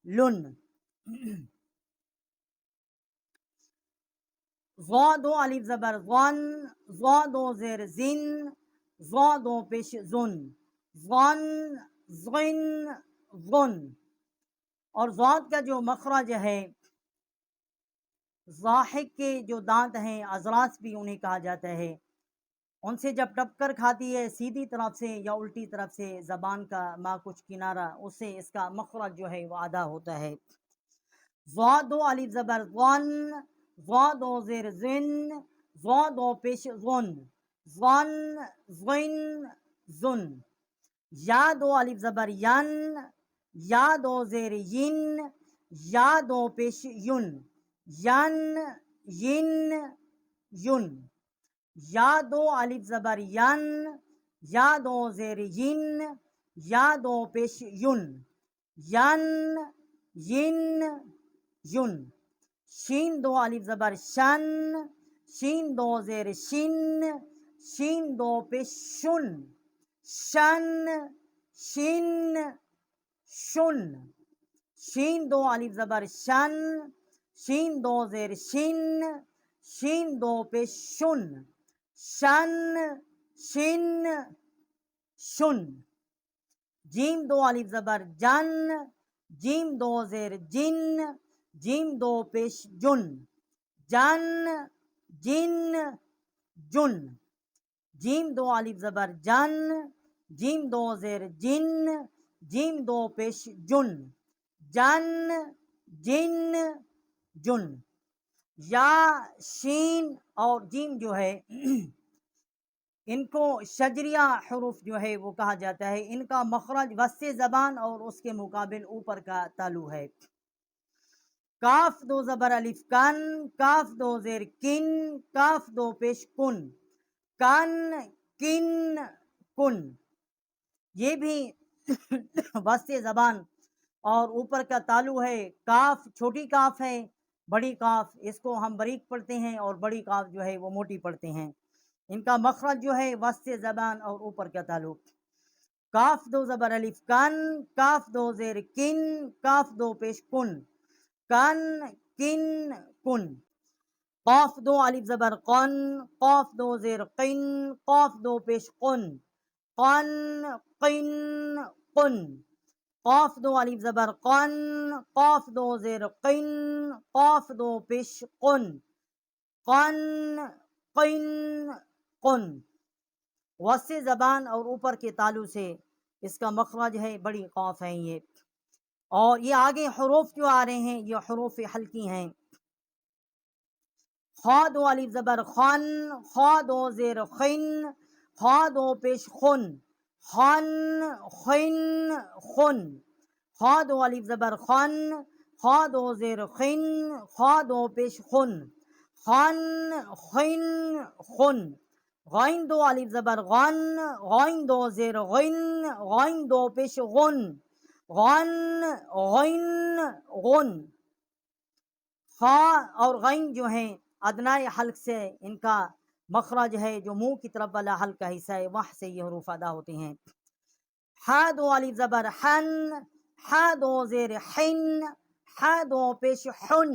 لن۔ ضا دو الف زبر ضن، ضا دو زیر زن، ضا دو پیش زن، ضن ضن ضن۔ اور ضاد کا جو مخرج ہے، ضاحک کے جو دانت ہیں اضراس بھی انہیں کہا جاتا ہے، ان سے جب ٹکر کھاتی ہے سیدھی طرف سے یا الٹی طرف سے زبان کا ما کچھ کنارہ، اس سے اس کا مخرج جو ہے وہ ادا ہوتا ہے۔ ضا دو الف زبر ضن، ضا دو زیر زن، ضا دو پیش ضن، ضن ضن ضن۔ یا دو الف زبر ین، یا دو زیر ین، یا دو پیش ین، ین ین ین۔ یا دو الف زبر ین، یا دو زیر ین، یا دو پیش ین، ین ین ین۔ شین دو الف زبر شن، شین دو زیر شن، شین دو پیش شن، شن شن شن۔ شین دو الف زبر شن، شین دو زیر شن، شین دو پیش شن، شن شن شن۔ جیم دو الف زبر جن، جیم دو زیر جن، جیم دو پیش جن، جن جن جن۔ جیم دو الف زبر جن، جیم دو زیر جن، جیم دو پیش جن، جن جن جن۔ یا شین اور جیم جو ہے ان کو شجریہ حروف جو ہے وہ کہا جاتا ہے. ان کا مخرج وسط زبان اور اس کے مقابل اوپر کا تالو ہے. کاف دو زبر الف کن، کاف دو زیر کن، کاف دو پیش کن، کن کن کن. یہ بھی وسط زبان اور اوپر کا تالو ہے. کاف چھوٹی کاف ہے، بڑی کاف اس کو ہم بریک پڑھتے ہیں اور بڑی کاف جو ہے وہ موٹی پڑھتے ہیں. ان کا مخرج جو ہے وسط زبان اور اوپر کا تعلق. کاف دو زبر الف کن، کاف دو زیر کن، کاف دو پیش کن، کن کن کن. قاف دو الف زبر قن، قاف دو زیر قن، قاف دو پیش قن، قن قن قن. قاف دو الف زبر قن، قاف دو زیر قن، قاف دو پیش قن، قن قن قن. وسط زبان اور اوپر کے تالو سے اس کا مخرج ہے بڑی قاف ہے یہ. اور یہ آگے حروف جو آ رہے ہیں یہ حروف حلقی ہیں. خا دو الف زبر خن، خا دو زیر خن، خا دو پیش خن، خن خن خن. خا دو الف زبر خن، خا دو زیر خن، خا دو پیش خن، خن خن خن. غین دو الف زبر غن، غین دو زیر غن، غین دو پیش غن، غن غن غن. خا اور غین جو ہیں ادنائے حلق سے ان کا مخرج ہے جو منہ کی طرف والا حلق کا حصہ ہے وہاں سے یہ حروف ادا ہوتے ہیں. حا دو الف زبر حن، حا دو زیر حن، حا دو پیش حن،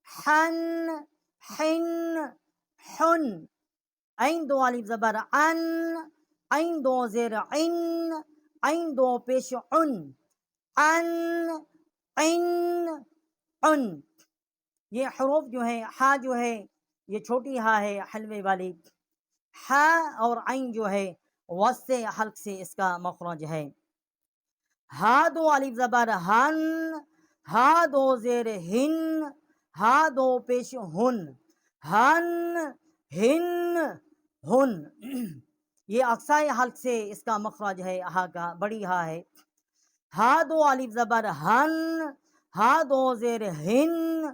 حن حن حن. عین دو الف زبر عن، عین دو زیر عن، عین دو پیش عن، عن عن عن. یہ حروف جو ہے ہا جو ہے یہ چھوٹی ہا ہے حلوے والی. ہا اور عین جو ہے وسط حلق سے اس کا مخرج ہے. ہا دو الف زبر ہن، ہا دو زیر ہن، ہا دو پیش ہن، ہن ہن ہن. یہ اقصائے حلق سے اس کا مخرج ہے ہا کا بڑی ہا ہے. ہا دو الف زبر ہن، ہا دو زیر ہن،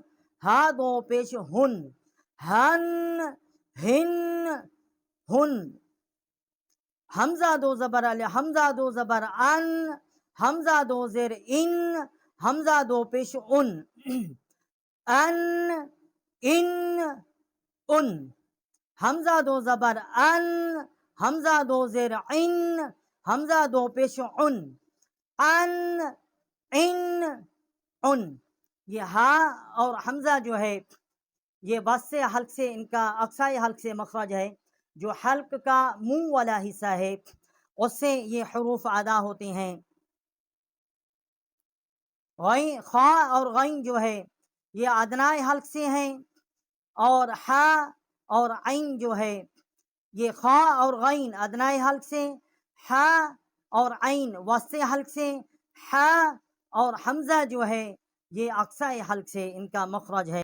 ہا دو پیش ہن، ہن ہن ہن. حمزہ دو زبر حمزہ دو زبر ان، حمزہ دو زیر ان، حمزہ دو پیش ان، ان ان ان. حمزہ دو زبر ان، حمزہ دو زیر ان، حمزہ دو پیش ان، ان ان ان. یہ ہا اور حمزہ جو ہے یہ وسط حلق سے ان کا اقصائے حلق سے مخرج ہے. جو حلق کا منہ والا حصہ ہے اس سے یہ حروف ادا ہوتے ہیں. غین خا اور غین جو ہے یہ ادنائے حلق سے ہیں اور ہا اور عین جو ہے یہ خا اور غین ادنائے حلق سے، ہا اور عین وسط حلق سے، ہا اور حمزہ جو ہے یہ اقصائے حلق سے ان کا مخرج ہے.